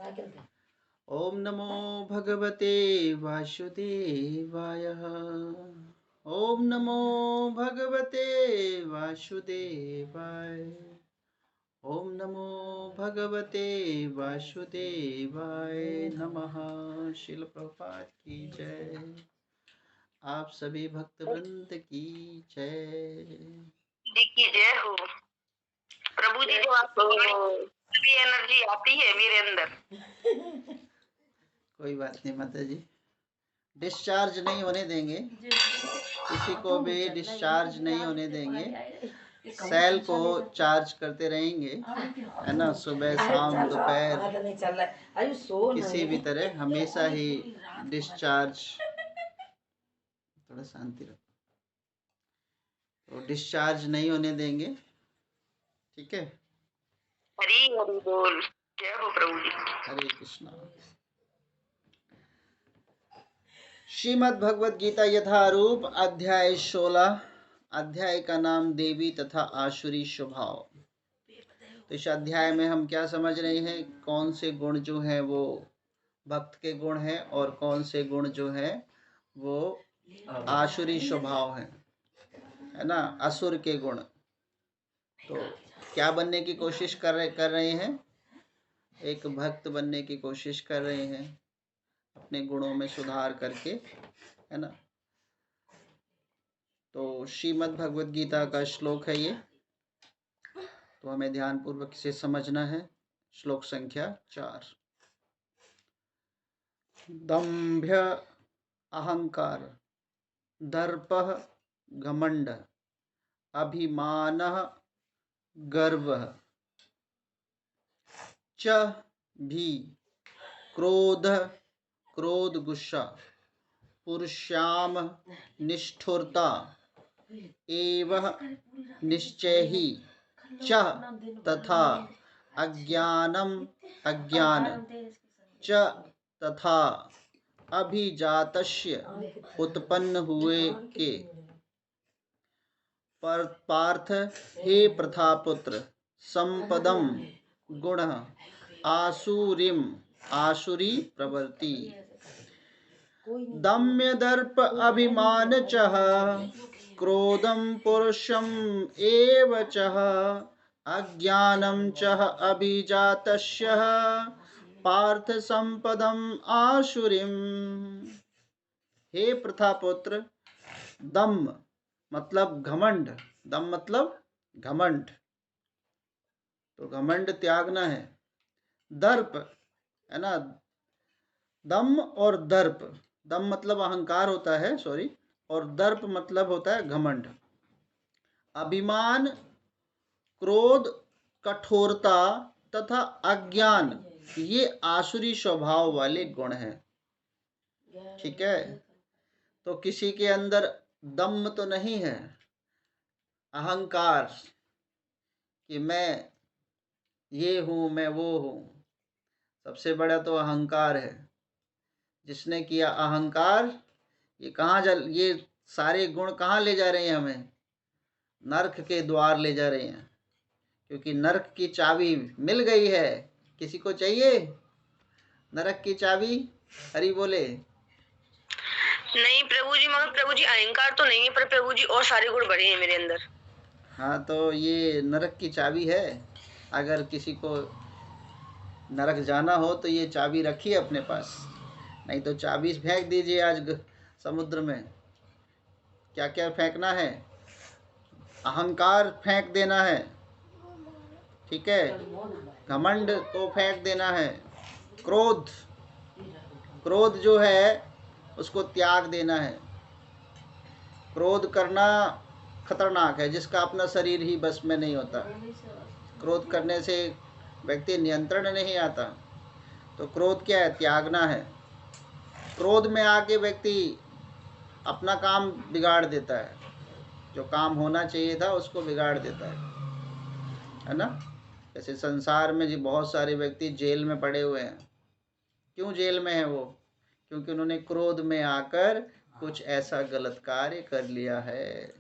ओम नमो भगवते वासुदेवाय। ओम नमो भगवते वासुदेवाय। ओम नमो भगवते वासुदेवाय नमः। शिल प्रभुपाद की जय। आप सभी भक्तवृंद की जय। की जय हो। प्रभु जी जो आपको भी एनर्जी आती है मेरे अंदर। कोई बात नहीं माता जी, डिस्चार्ज नहीं होने देंगे, किसी को भी डिस्चार्ज नहीं होने देंगे। सेल को चार्ज करते रहेंगे, है ना, सुबह शाम दोपहर किसी भी तरह हमेशा ही डिस्चार्ज। थोड़ा शांति रखो, तो डिस्चार्ज नहीं होने देंगे, ठीक है। हरी हरी बोल। जय हो प्रभु जी। हरे कृष्णा। श्रीमद् भगवद गीता यथारूप अध्याय 16। अध्याय का नाम देवी तथा आसुरी स्वभाव। तो इस अध्याय में हम क्या समझ रहे हैं, कौन से गुण जो हैं वो भक्त के गुण हैं और कौन से गुण जो हैं वो आसुरी स्वभाव है ना, असुर के गुण। तो क्या बनने की कोशिश कर रहे हैं, एक भक्त बनने की कोशिश कर रहे हैं, अपने गुणों में सुधार करके, है ना। तो श्रीमद् भगवद गीता का श्लोक है ये, तो हमें ध्यान पूर्वक इसे समझना है। श्लोक संख्या 4। दंभ्य अहंकार दर्पः घमंड अभिमानः गर्वः च भी क्रोध क्रोध गुस्सा पुरुषाम निष्ठुरता एवं निश्चय ही च तथा अज्ञानम अज्ञान च तथा अभिजातस्य उत्पन्न हुए के। पार्थ हे प्रथापुत्र संपदम गुण आसुरीम आसुरी प्रवृत्ति दम्य दर्प अभिमान चह क्रोधम पुरुषम एव चह अज्ञानम चह अभिजातस्य पार्थ संपदम आसुरीम। हे प्रथापुत्र, दम मतलब घमंड, दम मतलब घमंड, तो घमंड त्यागना है। दर्प है ना, दम और दर्प, दम मतलब अहंकार होता है, सॉरी, और दर्प मतलब होता है घमंड। अभिमान, क्रोध, कठोरता तथा अज्ञान, ये आसुरी स्वभाव वाले गुण हैं, ठीक है। तो किसी के अंदर दम तो नहीं है, अहंकार कि मैं ये हूँ मैं वो हूँ, सबसे बड़ा तो अहंकार है। जिसने किया अहंकार, ये कहाँ ये सारे गुण कहाँ ले जा रहे हैं, हमें नरक के द्वार ले जा रहे हैं, क्योंकि नरक की चाबी मिल गई है। किसी को चाहिए नरक की चाबी? हरि बोले। नहीं प्रभु जी, मगर प्रभु जी अहंकार तो नहीं है, पर प्रभु जी और सारे गुण बड़े हैं मेरे अंदर। हाँ, तो ये नरक की चाबी है। अगर किसी को नरक जाना हो तो ये चाबी रखिए अपने पास, नहीं तो चाबी फेंक दीजिए आज समुद्र में। क्या क्या फेंकना है? अहंकार फेंक देना है, ठीक है। घमंड को फेंक देना है। क्रोध, क्रोध जो है उसको त्याग देना है। क्रोध करना खतरनाक है, जिसका अपना शरीर ही बस में नहीं होता। क्रोध करने से व्यक्ति नियंत्रण नहीं आता, तो क्रोध क्या है? त्यागना है। क्रोध में आके व्यक्ति अपना काम बिगाड़ देता है, जो काम होना चाहिए था उसको बिगाड़ देता है ना। जैसे संसार में जी बहुत सारे व्यक्ति जेल में पड़े हुए हैं। क्यों जेल में है वो? क्योंकि उन्होंने क्रोध में आकर कुछ ऐसा गलत कार्य कर लिया है,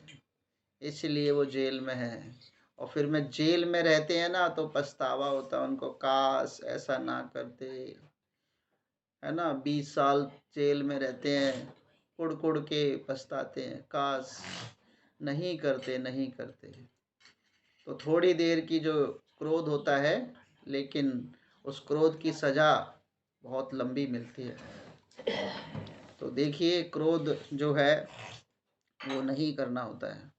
इसलिए वो जेल में है। और फिर में जेल में रहते हैं ना तो पछतावा होता है उनको, काश ऐसा ना करते, है ना। 20 साल जेल में रहते हैं, कुड़ कुड़ के पछताते हैं, काश नहीं करते नहीं करते। तो थोड़ी देर की जो क्रोध होता है, लेकिन उस क्रोध की सजा बहुत लंबी मिलती है। तो देखिए, क्रोध जो है वो नहीं करना होता है।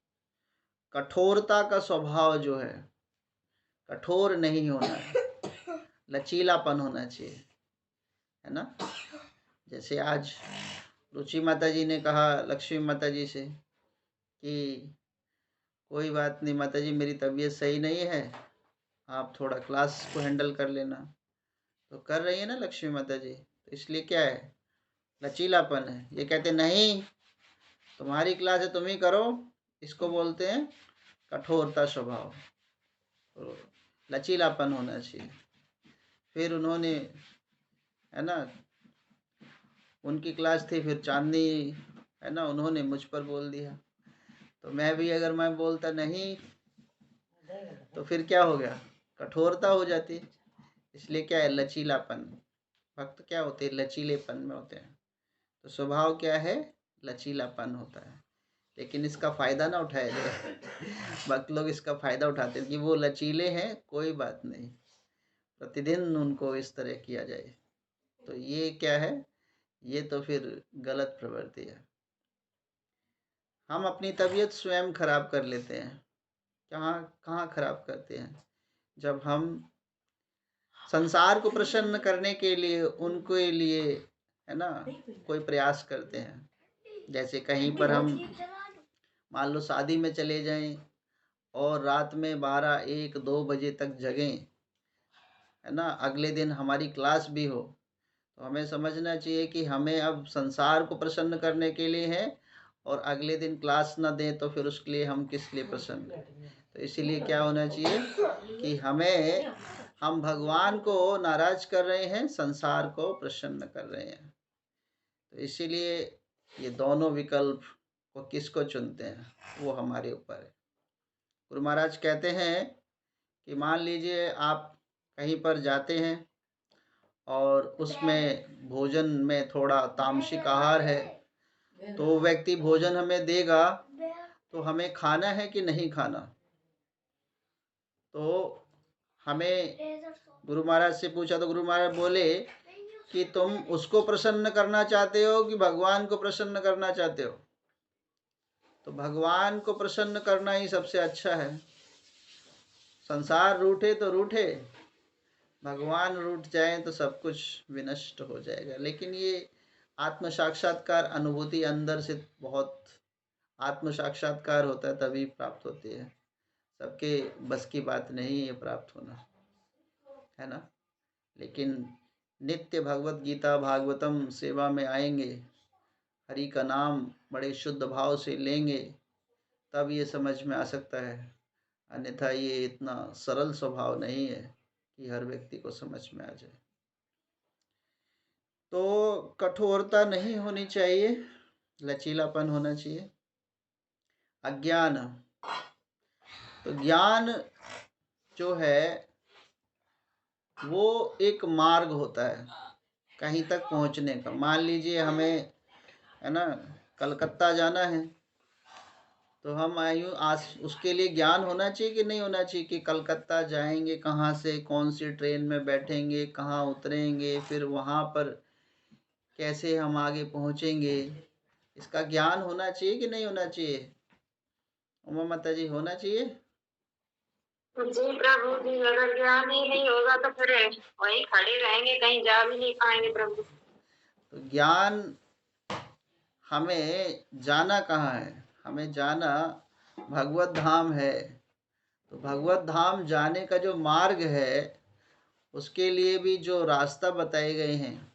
कठोरता का स्वभाव जो है, कठोर नहीं होना है, लचीलापन होना चाहिए, है ना। जैसे आज रुचि माता जी ने कहा लक्ष्मी माता जी से कि कोई बात नहीं माता जी, मेरी तबीयत सही नहीं है, आप थोड़ा क्लास को हैंडल कर लेना। तो कर रही है ना लक्ष्मी माता जी, तो इसलिए क्या है, लचीलापन है। ये कहते नहीं, तुम्हारी क्लास है, तुम ही करो, इसको बोलते हैं कठोरता स्वभाव। तो लचीलापन होना चाहिए। फिर उन्होंने, है ना, उनकी क्लास थी, फिर चांदनी, है ना, उन्होंने मुझ पर बोल दिया। तो मैं भी अगर मैं बोलता नहीं तो फिर क्या हो गया, कठोरता हो जाती। इसलिए क्या है, लचीलापन। भक्त क्या होते हैं, लचीलेपन में होते हैं। तो स्वभाव क्या है, लचीलापन होता है। लेकिन इसका फायदा ना उठाया जाए। भक्त लोग इसका फायदा उठाते हैं कि वो लचीले हैं, कोई बात नहीं, प्रतिदिन उनको इस तरह किया जाए। तो ये क्या है, ये तो फिर गलत प्रवृत्ति है। हम अपनी तबीयत स्वयं खराब कर लेते हैं। कहाँ खराब करते हैं, जब हम संसार को प्रसन्न करने के लिए, उनके लिए, है ना, कोई प्रयास करते हैं। जैसे कहीं पर हम मान लो शादी में चले जाएं और रात में 12, 1, 2 बजे तक जगें, है ना, अगले दिन हमारी क्लास भी हो, तो हमें समझना चाहिए कि हमें अब संसार को प्रसन्न करने के लिए है, और अगले दिन क्लास ना दें तो फिर उसके लिए हम किस लिए प्रसन्न हैं। तो इसीलिए क्या होना चाहिए कि हम भगवान को नाराज कर रहे हैं, संसार को प्रसन्न कर रहे हैं। तो इसीलिए ये दोनों विकल्प को किसको चुनते हैं, वो हमारे ऊपर है। गुरु महाराज कहते हैं कि मान लीजिए आप कहीं पर जाते हैं और उसमें भोजन में थोड़ा तामसिक आहार है, तो व्यक्ति भोजन हमें देगा, तो हमें खाना है कि नहीं खाना। तो हमें गुरु महाराज से पूछा तो गुरु महाराज बोले कि तुम उसको प्रसन्न करना चाहते हो कि भगवान को प्रसन्न करना चाहते हो। तो भगवान को प्रसन्न करना ही सबसे अच्छा है। संसार रूठे तो रूठे, भगवान रूठ जाए तो सब कुछ विनष्ट हो जाएगा। लेकिन ये आत्म साक्षात्कार अनुभूति अंदर से बहुत आत्म साक्षात्कार होता है, तभी प्राप्त होती है। सबके बस की बात नहीं है प्राप्त होना, है ना। लेकिन नित्य भगवत गीता भागवतम सेवा में आएंगे, हरि का नाम बड़े शुद्ध भाव से लेंगे, तब ये समझ में आ सकता है। अन्यथा ये इतना सरल स्वभाव नहीं है कि हर व्यक्ति को समझ में आ जाए। तो कठोरता नहीं होनी चाहिए, लचीलापन होना चाहिए। अज्ञान, तो ज्ञान जो है वो एक मार्ग होता है कहीं तक पहुंचने का। मान लीजिए हमें, है ना, कलकत्ता जाना है, तो हम आयु आज उसके लिए ज्ञान होना चाहिए कि नहीं होना चाहिए कि कलकत्ता जाएंगे, कहाँ से कौन सी ट्रेन में बैठेंगे, कहाँ उतरेंगे, फिर वहाँ पर कैसे हम आगे पहुँचेंगे, इसका ज्ञान होना चाहिए कि नहीं होना चाहिए। उमा माता जी, होना चाहिए। जी प्रभु जी, अगर ज्ञान ही नहीं होगा तो फिर वहीं खड़े रहेंगे, कहीं जा भी नहीं पाएंगे प्रभु। तो ज्ञान, हमें जाना कहाँ है, हमें जाना भगवत धाम है। तो भगवत धाम जाने का जो मार्ग है, उसके लिए भी जो रास्ता बताए गए हैं,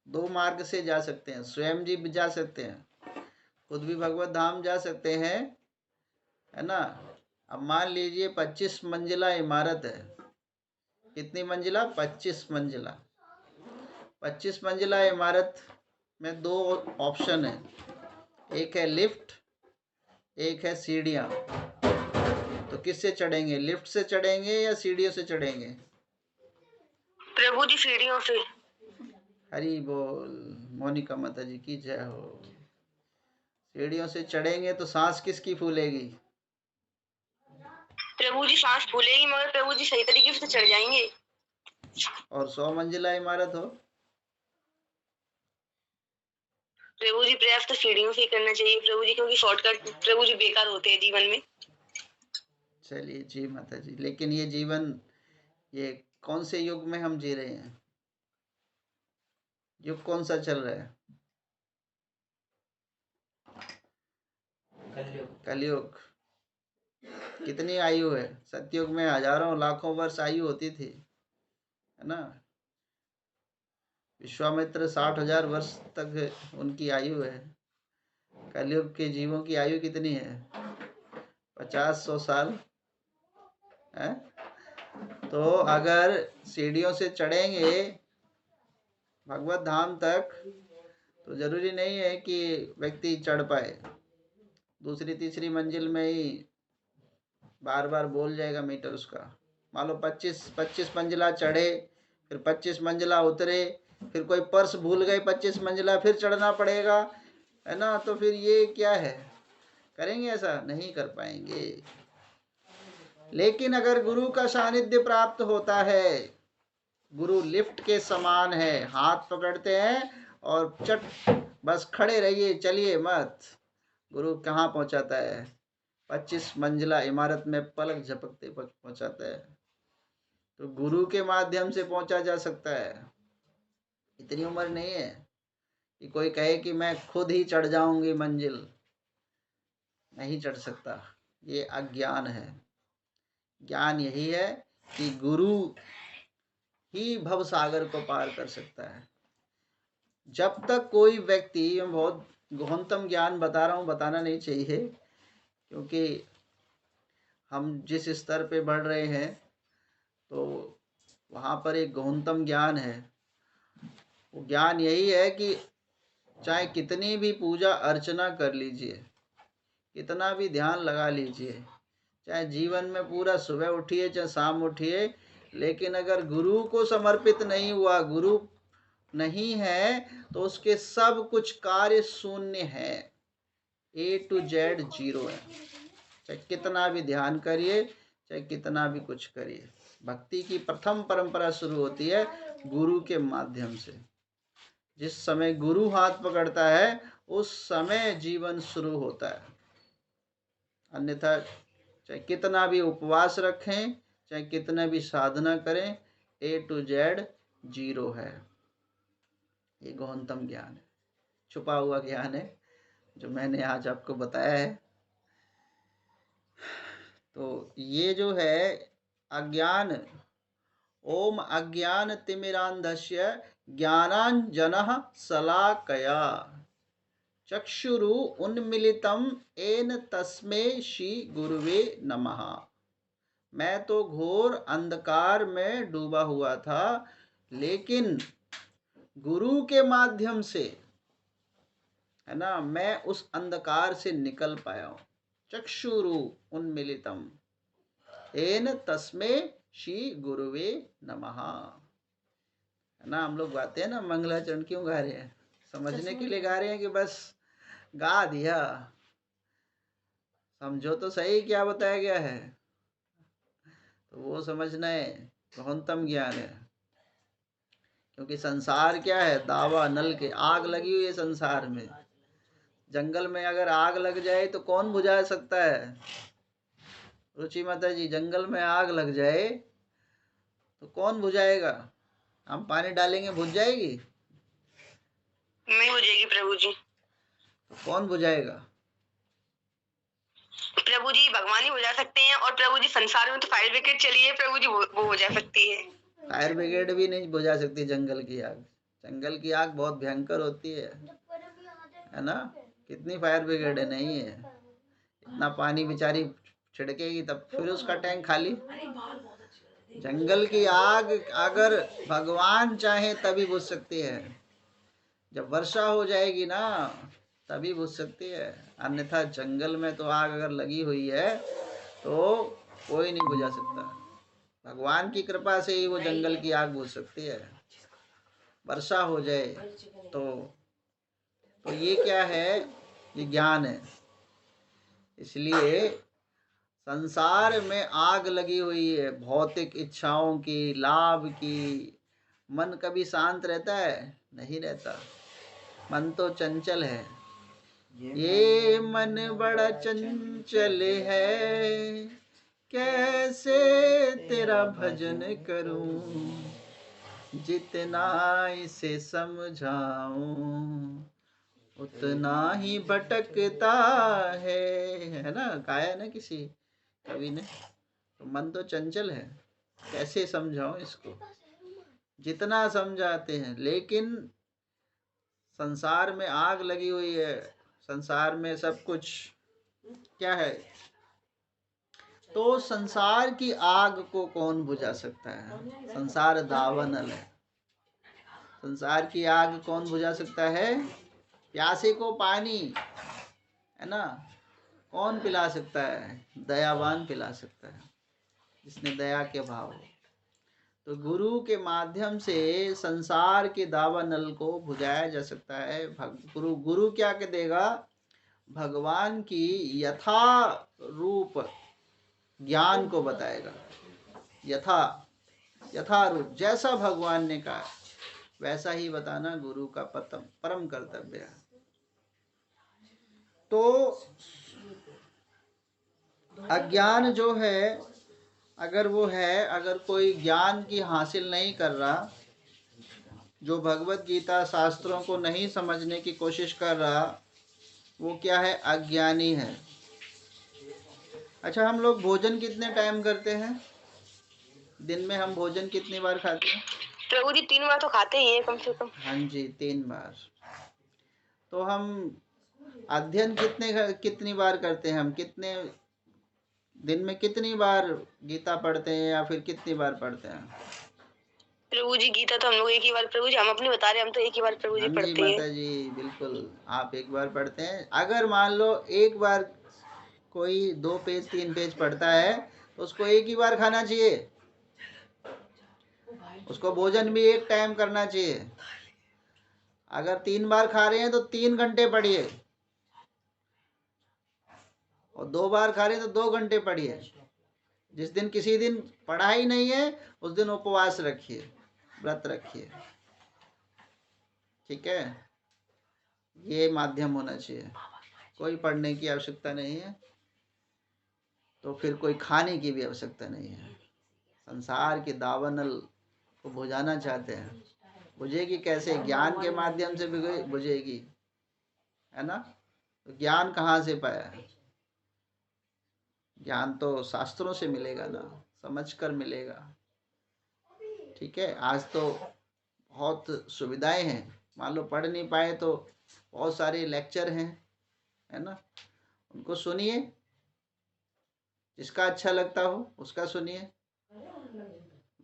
2 मार्ग से जा सकते हैं। स्वयं जी भी जा सकते हैं, खुद भी भगवत धाम जा सकते हैं, है ना। अब मान लीजिए 25 मंजिला इमारत है। कितनी मंजिला, 25 मंजिला। 25 मंजिला इमारत में 2 ऑप्शन है, एक है लिफ्ट, एक है सीढ़ियाँ। तो किससे चढ़ेंगे, लिफ्ट से चढ़ेंगे या सीढ़ियों से चढ़ेंगे? प्रभु जी सीढ़ियों से। हरि बोल, मोनिका माता जी की जय हो। सीढ़ियों से चढ़ेंगे तो सांस किसकी फूलेगी? प्रभु जी सांस फूलेगी, मगर प्रभु जी सही तरीके से चढ़ जाएंगे। और 100 मंजिला इमारत हो, प्रभु जी प्रयास तो सीढ़ियों से ही करना चाहिए प्रभु जी, क्योंकि शॉर्टकट प्रभु जी बेकार होते हैं जीवन में। चलिए जी माता जी, लेकिन ये जीवन, ये कौन से युग में हम जी रहे हैं? युग कौन सा चल रहा है? कलयुग। कितनी आयु है? सतयुग में हजारों लाखों वर्ष आयु होती थी, है ना। विश्वामित्र 60,000 वर्ष तक उनकी आयु है। कलयुग के जीवों की आयु कितनी है? 50-100 साल है। तो अगर सीढ़ियों से चढ़ेंगे भगवत धाम तक, तो जरूरी नहीं है कि व्यक्ति चढ़ पाए। दूसरी तीसरी मंजिल में ही बार बार बोल जाएगा मीटर उसका। मान लो 25 मंजिला चढ़े, फिर 25 मंजिला उतरे, फिर कोई पर्स भूल गए 25 मंजिला, फिर चढ़ना पड़ेगा, है ना। तो फिर ये क्या है, करेंगे ऐसा? नहीं कर पाएंगे। लेकिन अगर गुरु का सानिध्य प्राप्त होता है, गुरु लिफ्ट के समान है, हाथ पकड़ते हैं और चट बस खड़े रहिए, चलिए मत। गुरु कहाँ पहुंचाता है? 25 मंजिला इमारत में पलक झपकते पहुंचाता है। तो गुरु के माध्यम से पहुंचा जा सकता है। इतनी उम्र नहीं है कि कोई कहे कि मैं खुद ही चढ़ जाऊंगी मंजिल, नहीं चढ़ सकता। ये अज्ञान है। ज्ञान यही है कि गुरु ही भव सागर को पार कर सकता है। जब तक कोई व्यक्ति, मैं बहुत गहनतम ज्ञान बता रहा हूँ, बताना नहीं चाहिए, क्योंकि हम जिस स्तर पे बढ़ रहे हैं तो वहाँ पर एक गहनतम ज्ञान है। वो ज्ञान यही है कि चाहे कितनी भी पूजा अर्चना कर लीजिए, कितना भी ध्यान लगा लीजिए, चाहे जीवन में पूरा सुबह उठिए चाहे शाम उठिए, लेकिन अगर गुरु को समर्पित नहीं हुआ, गुरु नहीं है, तो उसके सब कुछ कार्य शून्य है। A to Z 0 है। चाहे कितना भी ध्यान करिए, चाहे कितना भी कुछ करिए। भक्ति की प्रथम परंपरा शुरू होती है गुरु के माध्यम से। जिस समय गुरु हाथ पकड़ता है उस समय जीवन शुरू होता है। अन्यथा चाहे कितना भी उपवास रखें, चाहे कितना भी साधना करें, A to Z 0 है। ये गहनतम ज्ञान है, छुपा हुआ ज्ञान है, जो मैंने आज आपको बताया है। तो ये जो है अज्ञान, ओम अज्ञान तिमिरांधस्य ज्ञानांजनः शलाकया चक्षुरु उन्मिलितम येन तस्मै श्री गुरुवे नमः। मैं तो घोर अंधकार में डूबा हुआ था, लेकिन गुरु के माध्यम से, है ना, मैं उस अंधकार से निकल पाया हूँ। चक्षुरु उन्मिलितम येन तस्मै श्री गुरुवे नमः, है ना। हम लोग गाते हैं ना मंगलाचरण, क्यों गा रहे हैं? समझने के लिए गा रहे हैं कि बस गा दिया? समझो तो सही क्या बताया गया है, तो वो समझना है, गहनतम ज्ञान है। क्योंकि संसार क्या है? दावा नल के, आग लगी हुई है संसार में। जंगल में अगर आग लग जाए तो कौन बुझा सकता है? रुचि माता जी, जंगल में आग लग जाए तो कौन बुझाएगा? हम पानी डालेंगे, बुझ जाएगी? नहीं बुझेगी प्रभु जी। तो कौन बुझाएगा? प्रभु जी भगवान ही बुझा सकते हैं, और प्रभु जी संसार में तो फायर ब्रिगेड चली है प्रभु जी, वो बुझा सकती है। फायर ब्रिगेड भी नहीं बुझा सकती जंगल की आग। जंगल की आग बहुत भयंकर होती है ना। कितनी फायर ब्रिगेड है? नहीं है। इतना पानी बेचारी छिड़केगी तब फिर उसका टैंक खाली। जंगल की आग अगर भगवान चाहे तभी बुझ सकती है। जब वर्षा हो जाएगी ना तभी बुझ सकती है, अन्यथा जंगल में तो आग अगर लगी हुई है तो कोई नहीं बुझा सकता। भगवान की कृपा से ही वो जंगल की आग बुझ सकती है। वर्षा हो जाए तो ये क्या है? ये ज्ञान है। इसलिए संसार में आग लगी हुई है, भौतिक इच्छाओं की, लाभ की। मन कभी शांत रहता है? नहीं रहता। मन तो चंचल है। ये मन बड़ा चंचल है, कैसे तेरा भजन करूं, जितना इसे समझाऊं उतना ही भटकता है ना? गाया ना किसी कवि ने। तो मन तो चंचल है, कैसे समझाऊं इसको, जितना समझाते हैं। लेकिन संसार में आग लगी हुई है, संसार में सब कुछ क्या है? तो संसार की आग को कौन बुझा सकता है? संसार दावानल है। संसार की आग कौन बुझा सकता है? प्यासे को पानी, है ना, कौन पिला सकता है? दयावान पिला सकता है, जिसने दया के भाव हो। तो गुरु के माध्यम से संसार के दावानल को बुझाया जा सकता है। गुरु क्या के देगा? भगवान की यथा रूप ज्ञान को बताएगा। यथा रूप, जैसा भगवान ने कहा वैसा ही बताना गुरु का परम कर्तव्य है। तो अज्ञान जो है, अगर कोई ज्ञान की हासिल नहीं कर रहा, जो भगवत गीता शास्त्रों को नहीं समझने की कोशिश कर रहा, वो क्या है? अज्ञानी है। अच्छा, हम लोग भोजन कितने टाइम करते हैं? दिन में हम भोजन कितनी बार खाते हैं? प्रभु जी 3 बार तो खाते ही हैं कम से कम। हाँ जी, 3 बार। तो हम अध्ययन कितनी बार करते हैं? हम कितने दिन में कितनी बार गीता पढ़ते हैं, या फिर कितनी बार पढ़ते हैं? प्रभु जी गीता तो हम लोग एक ही बार, प्रभु जी हम अपनी बता रहे हैं, हम तो एक ही बार प्रभु जी हाँ जी पढ़ते हैं। माता जी, बिल्कुल आप एक बार पढ़ते हैं। अगर मान लो एक बार कोई 2 पेज 3 पेज पढ़ता है, तो उसको एक ही बार खाना चाहिए। उसको भोजन भी एक टाइम करना चाहिए। अगर 3 बार खा रहे हैं तो 3 घंटे पढ़िए, और 2 बार खा रहे हैं तो 2 घंटे पढ़िए। जिस दिन किसी दिन पढ़ा ही नहीं है, उस दिन उपवास रखिए, व्रत रखिए। ठीक है? ये माध्यम होना चाहिए। कोई पढ़ने की आवश्यकता नहीं है, तो फिर कोई खाने की भी आवश्यकता नहीं है। संसार के दावानल को बुझाना चाहते हैं, बुझेगी कैसे? ज्ञान के माध्यम से बुझेगी, है ना? तो ज्ञान कहाँ से पाया है? ज्ञान तो शास्त्रों से मिलेगा ना, समझ कर मिलेगा। ठीक है? आज तो बहुत सुविधाएं हैं। मान लो पढ़ नहीं पाए तो बहुत सारे लेक्चर हैं, है ना? उनको सुनिए, जिसका अच्छा लगता हो उसका सुनिए।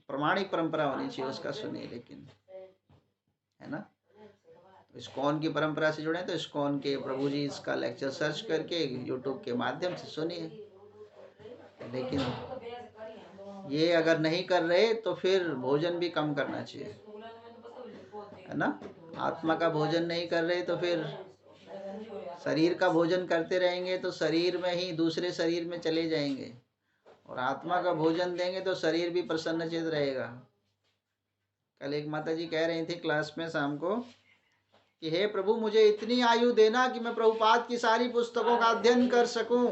प्रमाणिक परंपरा होनी चाहिए, उसका सुनिए। लेकिन, है ना, इस्कॉन की परंपरा से जुड़े तो इस्कॉन के प्रभु जी इसका लेक्चर सर्च करके यूट्यूब के माध्यम से सुनिए। लेकिन ये अगर नहीं कर रहे तो फिर भोजन भी कम करना चाहिए, है ना? आत्मा का भोजन नहीं कर रहे तो फिर शरीर का भोजन करते रहेंगे तो शरीर में ही दूसरे शरीर में चले जाएंगे, और आत्मा का भोजन देंगे तो शरीर भी प्रसन्नचित रहेगा। कल एक माता जी कह रही थी क्लास में शाम को कि हे प्रभु, मुझे इतनी आयु देना कि मैं प्रभुपाद की सारी पुस्तकों का अध्ययन कर सकूं।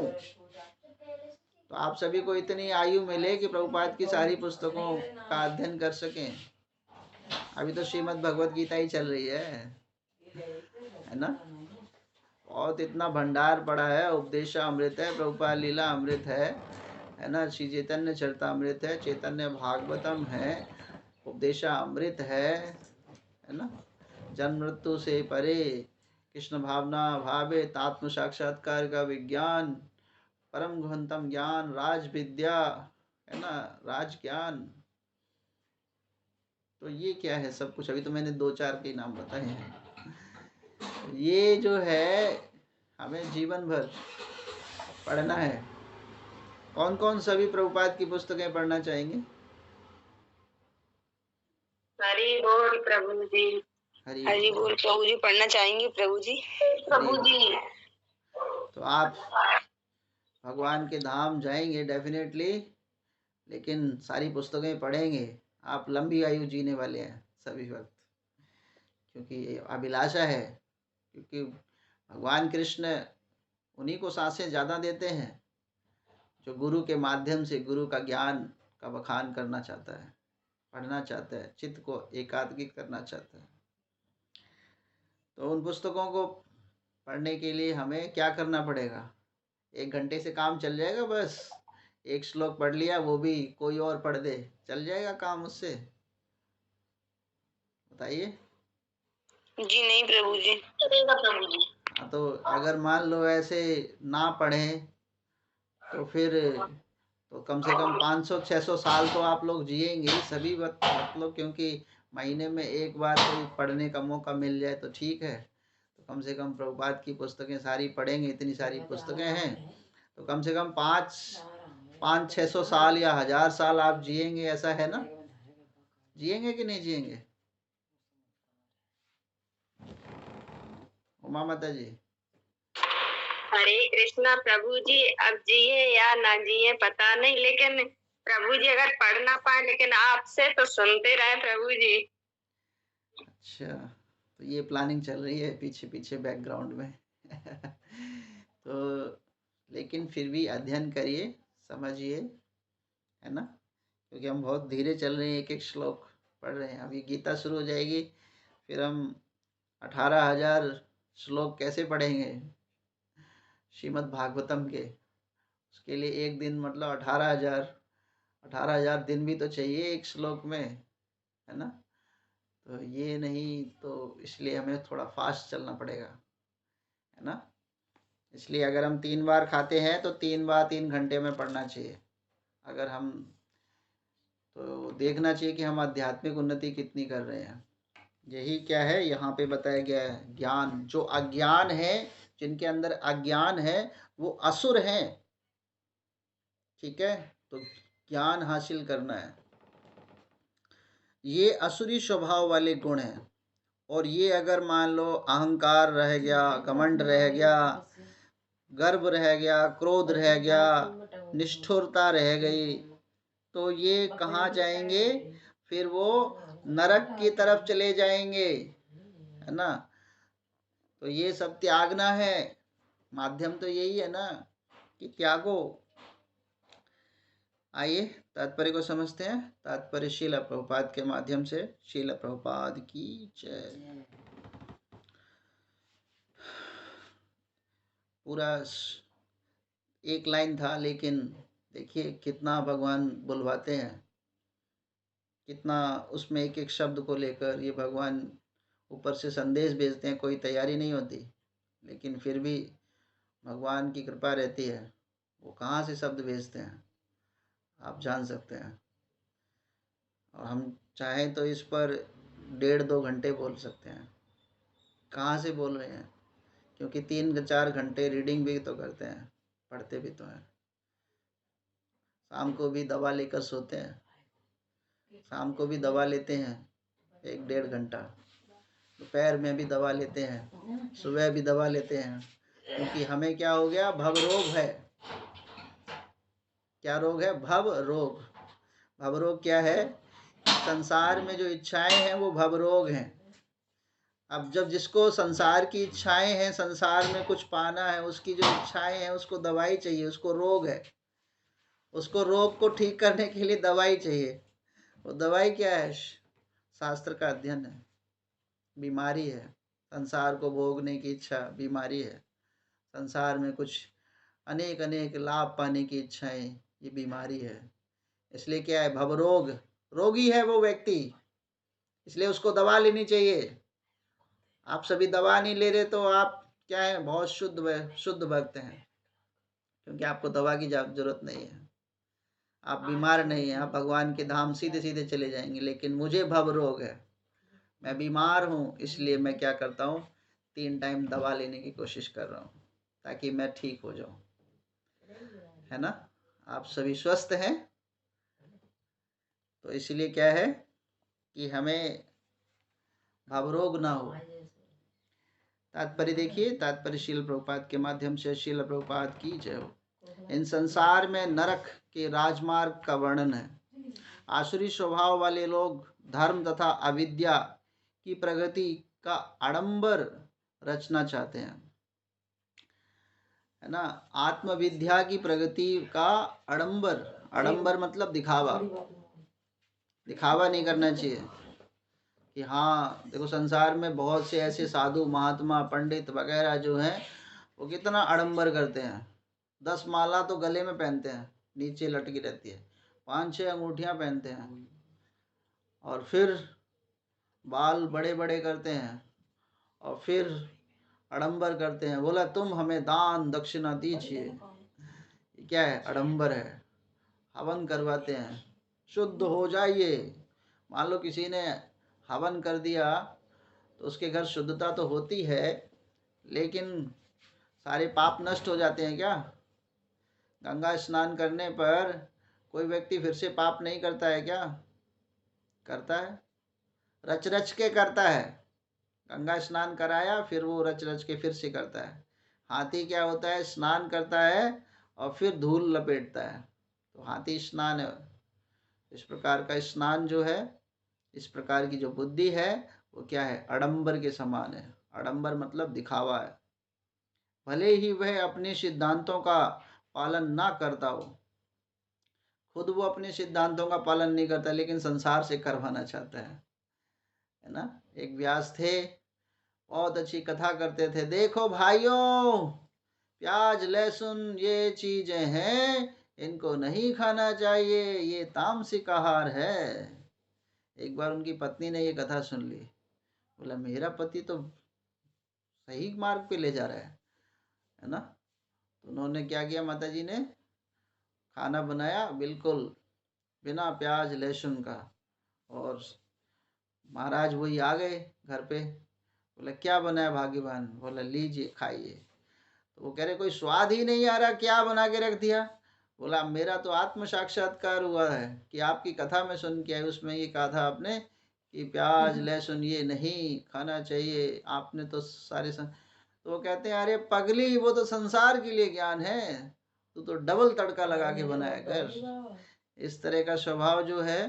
तो आप सभी को इतनी आयु मिले कि प्रभुपाद की सारी पुस्तकों का अध्ययन कर सकें। अभी तो श्रीमद् भगवत गीता ही चल रही है ना? बहुत इतना भंडार पड़ा है, उपदेशा अमृत है, प्रभुपाद लीला अमृत है ना? श्री चैतन्य चरितामृत है, चैतन्य भागवतम है, उपदेशा अमृत है ना? जन्म मृत्यु से परे कृष्ण भावना भावे आत्म साक्षात्कार का विज्ञान, परम घंतम ज्ञान, राज विद्या, है ना, राज ज्ञान। तो ये क्या है सब कुछ? अभी तो मैंने 2-4 के नाम बताए हैं। ये जो है हमें जीवन भर पढ़ना है, कौन कौन सभी प्रभुपाद की पुस्तकें पढ़ना चाहेंगे? हरि बोल प्रभु जी। हरि हरि बोल। बोल प्रभु जी, पढ़ना चाहेंगे प्रभु जी। प्रभु जी। तो आप भगवान के धाम जाएंगे डेफिनेटली, लेकिन सारी पुस्तकें पढ़ेंगे। आप लंबी आयु जीने वाले हैं सभी वक्त, क्योंकि ये अभिलाषा है। क्योंकि भगवान कृष्ण उन्हीं को सांसें ज़्यादा देते हैं जो गुरु के माध्यम से गुरु का ज्ञान का बखान करना चाहता है, पढ़ना चाहता है, चित्त को एकाग्रित करना चाहता है। तो उन पुस्तकों को पढ़ने के लिए हमें क्या करना पड़ेगा? 1 घंटे से काम चल जाएगा? बस एक श्लोक पढ़ लिया, वो भी कोई और पढ़ दे, चल जाएगा काम उससे? बताइए। जी नहीं प्रभु जी, चलेगा प्रभु जी। हाँ, तो अगर मान लो ऐसे ना पढ़ें तो फिर तो कम से कम 500-600 साल तो आप लोग जिएंगे ही सभी मतलब, क्योंकि महीने में एक बार कोई पढ़ने का मौका मिल जाए तो ठीक है। तो कम से कम प्रभुपाद की पुस्तकें सारी पढ़ेंगे, इतनी सारी पुस्तकें हैं, तो कम से कम 500-600 साल या 1000 साल आप जिएंगे, ऐसा है ना? जिएंगे कि नहीं जिएंगे उमा माता जी? हरे कृष्णा प्रभु जी, अब जिए या ना जिए पता नहीं, लेकिन प्रभु जी अगर पढ़ ना पाए लेकिन आपसे तो सुनते रहे प्रभु जी। अच्छा, तो ये प्लानिंग चल रही है पीछे पीछे बैकग्राउंड में। तो लेकिन फिर भी अध्ययन करिए, समझिए, है ना? क्योंकि हम बहुत धीरे चल रहे हैं, एक एक श्लोक पढ़ रहे हैं। अभी गीता शुरू हो जाएगी, फिर हम 18,000 श्लोक कैसे पढ़ेंगे श्रीमद् भागवतम के? उसके लिए एक दिन मतलब 18,000 दिन भी तो चाहिए एक श्लोक में, है ना? तो ये नहीं, तो इसलिए हमें थोड़ा फास्ट चलना पड़ेगा, है ना? इसलिए अगर हम 3 बार खाते हैं तो 3 बार 3 घंटे में पढ़ना चाहिए। अगर हम तो देखना चाहिए कि हम आध्यात्मिक उन्नति कितनी कर रहे हैं। यही क्या है यहाँ पे बताया गया है, ज्ञान। जो अज्ञान है, जिनके अंदर अज्ञान है, वो असुर हैं, ठीक है? तो ज्ञान हासिल करना है। ये असुरी स्वभाव वाले गुण हैं, और ये अगर मान लो अहंकार रह गया, घमंड रह गया, गर्व रह गया, क्रोध रह गया, निष्ठुरता रह गई, तो ये कहाँ जाएंगे? फिर वो नरक की तरफ चले जाएंगे, है ना? तो ये सब त्यागना है। माध्यम तो यही है ना कि त्यागो। आइए तात्पर्य को समझते हैं। तात्पर्य श्रील प्रभुपाद के माध्यम से। श्रील प्रभुपाद की जय। पूरा एक लाइन था, लेकिन देखिए कितना भगवान बुलवाते हैं, कितना उसमें एक एक शब्द को लेकर ये भगवान ऊपर से संदेश भेजते हैं। कोई तैयारी नहीं होती, लेकिन फिर भी भगवान की कृपा रहती है। वो कहाँ से शब्द भेजते हैं आप जान सकते हैं। और हम चाहें तो इस पर 1.5-2 घंटे बोल सकते हैं। कहाँ से बोल रहे हैं? क्योंकि 3-4 घंटे रीडिंग भी तो करते हैं, पढ़ते भी तो हैं। शाम को भी दवा लेकर सोते हैं, शाम को भी दवा लेते हैं 1-1.5 घंटा, दोपहर में भी दवा लेते हैं, सुबह भी दवा लेते हैं। क्योंकि हमें क्या हो गया? भव रोग है। क्या रोग है? भव रोग। भव रोग क्या है? संसार में जो इच्छाएं हैं वो भव रोग हैं। अब जब जिसको संसार की इच्छाएं हैं, संसार में कुछ पाना है, उसकी जो इच्छाएं हैं, उसको दवाई चाहिए, उसको रोग है। उसको रोग को ठीक करने के लिए दवाई चाहिए। वो दवाई क्या है? शास्त्र का अध्ययन है। बीमारी है, संसार को भोगने की इच्छा बीमारी है। संसार में कुछ अनेक अनेक लाभ पाने की इच्छाएं, ये बीमारी है। इसलिए क्या है? भवरोग, रोगी है वो व्यक्ति, इसलिए उसको दवा लेनी चाहिए। आप सभी दवा नहीं ले रहे तो आप क्या है? बहुत शुद्ध भक्त हैं, क्योंकि आपको दवा की जरूरत नहीं है। आप बीमार नहीं हैं, आप भगवान के धाम सीधे सीधे चले जाएंगे। लेकिन मुझे भव रोग है, मैं बीमार हूँ, इसलिए मैं क्या करता हूँ? 3 टाइम दवा लेने की कोशिश कर रहा हूँ ताकि मैं ठीक हो जाऊँ, है ना? आप सभी स्वस्थ हैं। तो इसलिए क्या है कि हमें भावरोग ना हो। तात्पर्य देखिए, तात्पर्य शील प्रभुपाद के माध्यम से शील प्रभुपाद की जय हो। इन संसार में नरक के राजमार्ग का वर्णन है। आसुरी स्वभाव वाले लोग धर्म तथा अविद्या की प्रगति का आडंबर रचना चाहते हैं, है ना। आत्मविद्या की प्रगति का आडंबर, आडंबर मतलब दिखावा, दिखावा नहीं करना चाहिए कि हाँ देखो संसार में बहुत से ऐसे साधु महात्मा पंडित वगैरह जो हैं वो कितना आडंबर करते हैं। 10 माला तो गले में पहनते हैं, नीचे लटकी रहती है, 5-6 अंगूठियां पहनते हैं, और फिर बाल बड़े बड़े करते हैं, और फिर आडंबर करते हैं। बोला तुम हमें दान दक्षिणा दीजिए, क्या है? आडंबर है। हवन करवाते हैं, शुद्ध हो जाइए। मान लो किसी ने हवन कर दिया तो उसके घर शुद्धता तो होती है, लेकिन सारे पाप नष्ट हो जाते हैं क्या? गंगा स्नान करने पर कोई व्यक्ति फिर से पाप नहीं करता है क्या? करता है, रच रच के करता है। गंगा स्नान कराया फिर वो रच रच के फिर से करता है। हाथी क्या होता है? स्नान करता है और फिर धूल लपेटता है, तो हाथी स्नान है। इस प्रकार का स्नान जो है, इस प्रकार की जो बुद्धि है वो क्या है? आडंबर के समान है। आडंबर मतलब दिखावा है। भले ही वह अपने सिद्धांतों का पालन ना करता हो, खुद वो अपने सिद्धांतों का पालन नहीं करता, लेकिन संसार से करवाना चाहता है ना। एक व्यास थे, बहुत अच्छी कथा करते थे। देखो भाइयों, प्याज लहसुन ये चीजें हैं, इनको नहीं खाना चाहिए, ये तामसिक आहार है। एक बार उनकी पत्नी ने ये कथा सुन ली। बोला मेरा पति तो सही मार्ग पे ले जा रहा है ना। तो उन्होंने क्या किया, माता जी ने खाना बनाया बिल्कुल बिना प्याज लहसुन का, और महाराज वही आ गए घर पे। बोला क्या बनाया भाग्यवान? बोला लीजिए खाइए। तो वो कह रहे कोई स्वाद ही नहीं आ रहा, क्या बना के रख दिया? बोला मेरा तो आत्म साक्षात्कार हुआ है कि आपकी कथा में सुन के आए, उसमें ये कहा था आपने कि प्याज लहसुन ये नहीं खाना चाहिए, आपने तो सारे तो वो कहते हैं अरे पगली, वो तो संसार के लिए ज्ञान है, तू तो डबल तड़का लगा के बनाया कर। इस तरह का स्वभाव जो है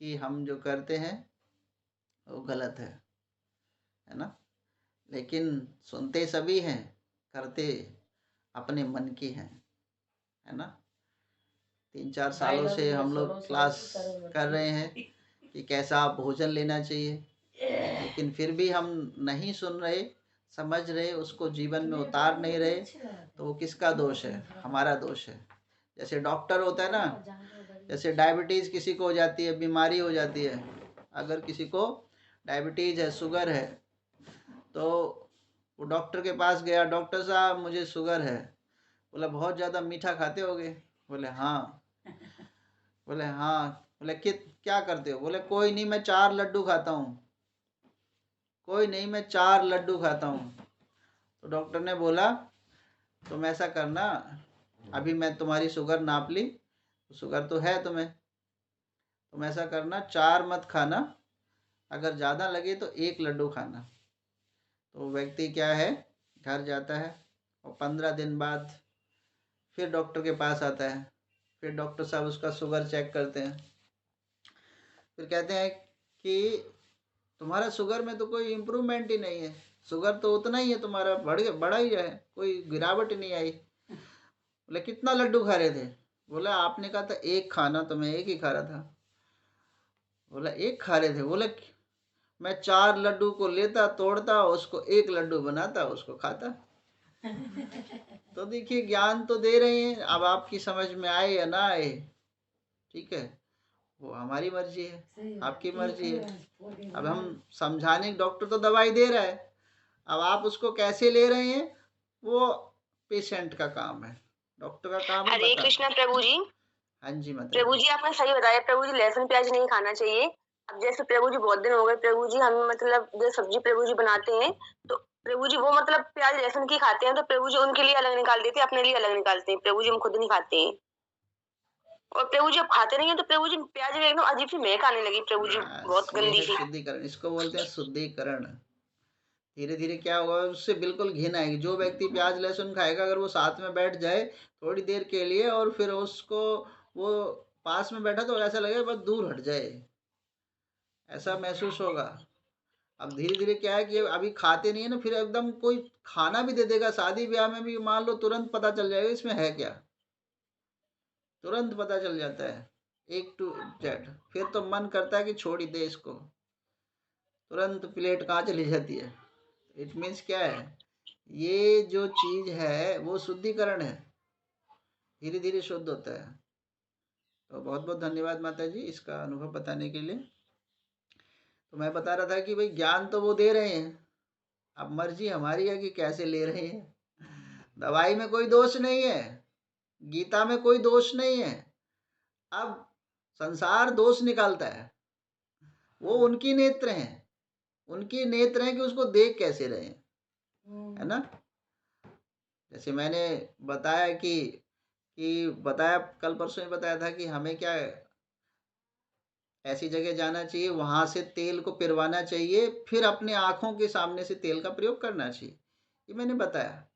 कि हम जो करते हैं वो गलत है ना। लेकिन सुनते सभी हैं, करते अपने मन की हैं, है ना। 3-4 सालों से हम लोग क्लास कर रहे हैं कि कैसा भोजन लेना चाहिए, लेकिन फिर भी हम नहीं सुन रहे, समझ रहे, उसको जीवन में उतार नहीं रहे, तो वो किसका दोष है? हमारा दोष है। जैसे डॉक्टर होता है ना, जैसे डायबिटीज़ किसी को हो जाती है, बीमारी हो जाती है। अगर किसी को डायबिटीज़ है, शुगर है, तो वो डॉक्टर के पास गया, डॉक्टर साहब मुझे शुगर है। बोला बहुत ज़्यादा मीठा खाते होगे? बोले हाँ। बोले हाँ। बोले क्या करते हो? बोले कोई नहीं, मैं 4 लड्डू खाता हूँ। कोई नहीं, मैं 4 लड्डू खाता हूँ। तो डॉक्टर ने बोला तुम ऐसा करना, अभी मैं तुम्हारी शुगर नाप ली, शुगर तो है तुम्हें, तुम ऐसा करना 4 मत खाना, अगर ज़्यादा लगे तो 1 लड्डू खाना। तो व्यक्ति क्या है, घर जाता है और 15 दिन बाद फिर डॉक्टर के पास आता है। फिर डॉक्टर साहब उसका शुगर चेक करते हैं, फिर कहते हैं कि तुम्हारा शुगर में तो कोई इम्प्रूवमेंट ही नहीं है, शुगर तो उतना ही है तुम्हारा, बढ़ा ही है, कोई गिरावट ही नहीं आई। बोले कितना लड्डू खा रहे थे? बोला आपने कहा था 1 खाना, तो मैं 1 ही खा रहा था। बोला 1 खा रहे थे? बोले मैं 4 लड्डू को लेता, तोड़ता, उसको 1 लड्डू बनाता, उसको खाता। तो देखिए ज्ञान तो दे रहे हैं, अब आपकी समझ में आए या ना आए, ठीक है, वो हमारी मर्जी है, आपकी मर्जी है। अब हम समझाने, डॉक्टर तो दवाई दे रहा है, अब आप उसको कैसे ले रहे हैं वो पेशेंट का काम है, डॉक्टर का काम है। हरे कृष्णा प्रभु जी। हाँ जी माता प्रभु जी आपने सही बताया प्रभु जी, लहसुन प्याज नहीं खाना चाहिए। अब जैसे प्रभु जी बहुत दिन हो गए प्रभु जी, हम मतलब जो सब्जी प्रभु जी बनाते हैं, तो प्रभु जी वो मतलब प्याज लहसुन की खाते हैं, तो प्रभु जी उनके लिए अलग निकाल देते हैं, अपने लिए अलग निकालते हैं। प्रभु जी हम खुद नहीं खाते हैं। और प्रभु जी अब खाते नहीं है तो प्रभु जी प्याज में एकदम अजीब सी महक आने लगी प्रभु जी, बहुत ये गंदी है सी। शुद्धिकरण, इसको बोलते हैं शुद्धिकरण। धीरे धीरे क्या होगा, उससे बिल्कुल घिन आएगी। जो व्यक्ति प्याज लहसुन खाएगा, अगर वो साथ में बैठ जाए थोड़ी देर के लिए और फिर उसको वो पास में बैठा तो ऐसा लगेगा बस दूर हट जाए, ऐसा महसूस होगा। अब धीरे धीरे क्या है कि अभी खाते नहीं है ना, फिर एकदम कोई खाना भी दे देगा शादी ब्याह में भी, मान लो तुरंत पता चल जाएगा इसमें है क्या, तुरंत पता चल जाता है एक टू जेड। फिर तो मन करता है कि छोड़ ही दे इसको, तुरंत प्लेट कहाँ चली जाती है। इट मीन्स क्या है, ये जो चीज है वो शुद्धिकरण है, धीरे धीरे शुद्ध होता है। तो बहुत बहुत धन्यवाद माता जी इसका अनुभव बताने के लिए। तो मैं बता रहा था कि भाई ज्ञान तो वो दे रहे हैं, अब मर्जी हमारी है कि कैसे ले रहे हैं। दवाई में कोई दोष नहीं है, गीता में कोई दोष नहीं है। अब संसार दोष निकालता है, वो उनकी नेत्र हैं, उनकी नेत्र हैं कि उसको देख कैसे रहे हैं, है ना। जैसे मैंने बताया कि बताया कल परसों ही बताया था कि हमें क्या ऐसी जगह जाना चाहिए, वहां से तेल को पिरवाना चाहिए, फिर अपने आंखों के सामने से तेल का प्रयोग करना चाहिए, ये मैंने बताया।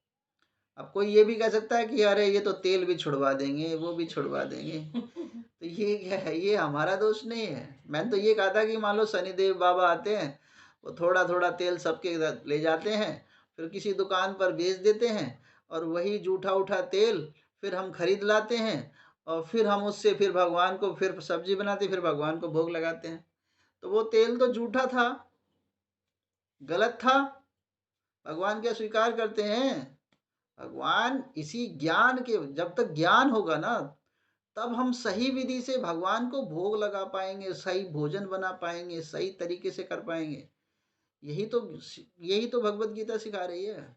अब कोई ये भी कह सकता है कि अरे ये तो तेल भी छुड़वा देंगे, वो भी छुड़वा देंगे। तो ये क्या है, ये हमारा दोष नहीं है। मैंने तो ये कहा था कि मान लो शनिदेव बाबा आते हैं, वो थोड़ा थोड़ा तेल सबके ले जाते हैं, फिर किसी दुकान पर बेच देते हैं, और वही जूठा उठा तेल फिर हम खरीद लाते हैं, और फिर हम उससे फिर भगवान को फिर सब्जी बनाते, फिर भगवान को भोग लगाते हैं। तो वो तेल तो जूठा था, गलत था, भगवान क्या स्वीकार करते हैं? भगवान इसी ज्ञान के, जब तक ज्ञान होगा ना तब हम सही विधि से भगवान को भोग लगा पाएंगे, सही भोजन बना पाएंगे, सही तरीके से कर पाएंगे। यही तो भगवत गीता सिखा रही है।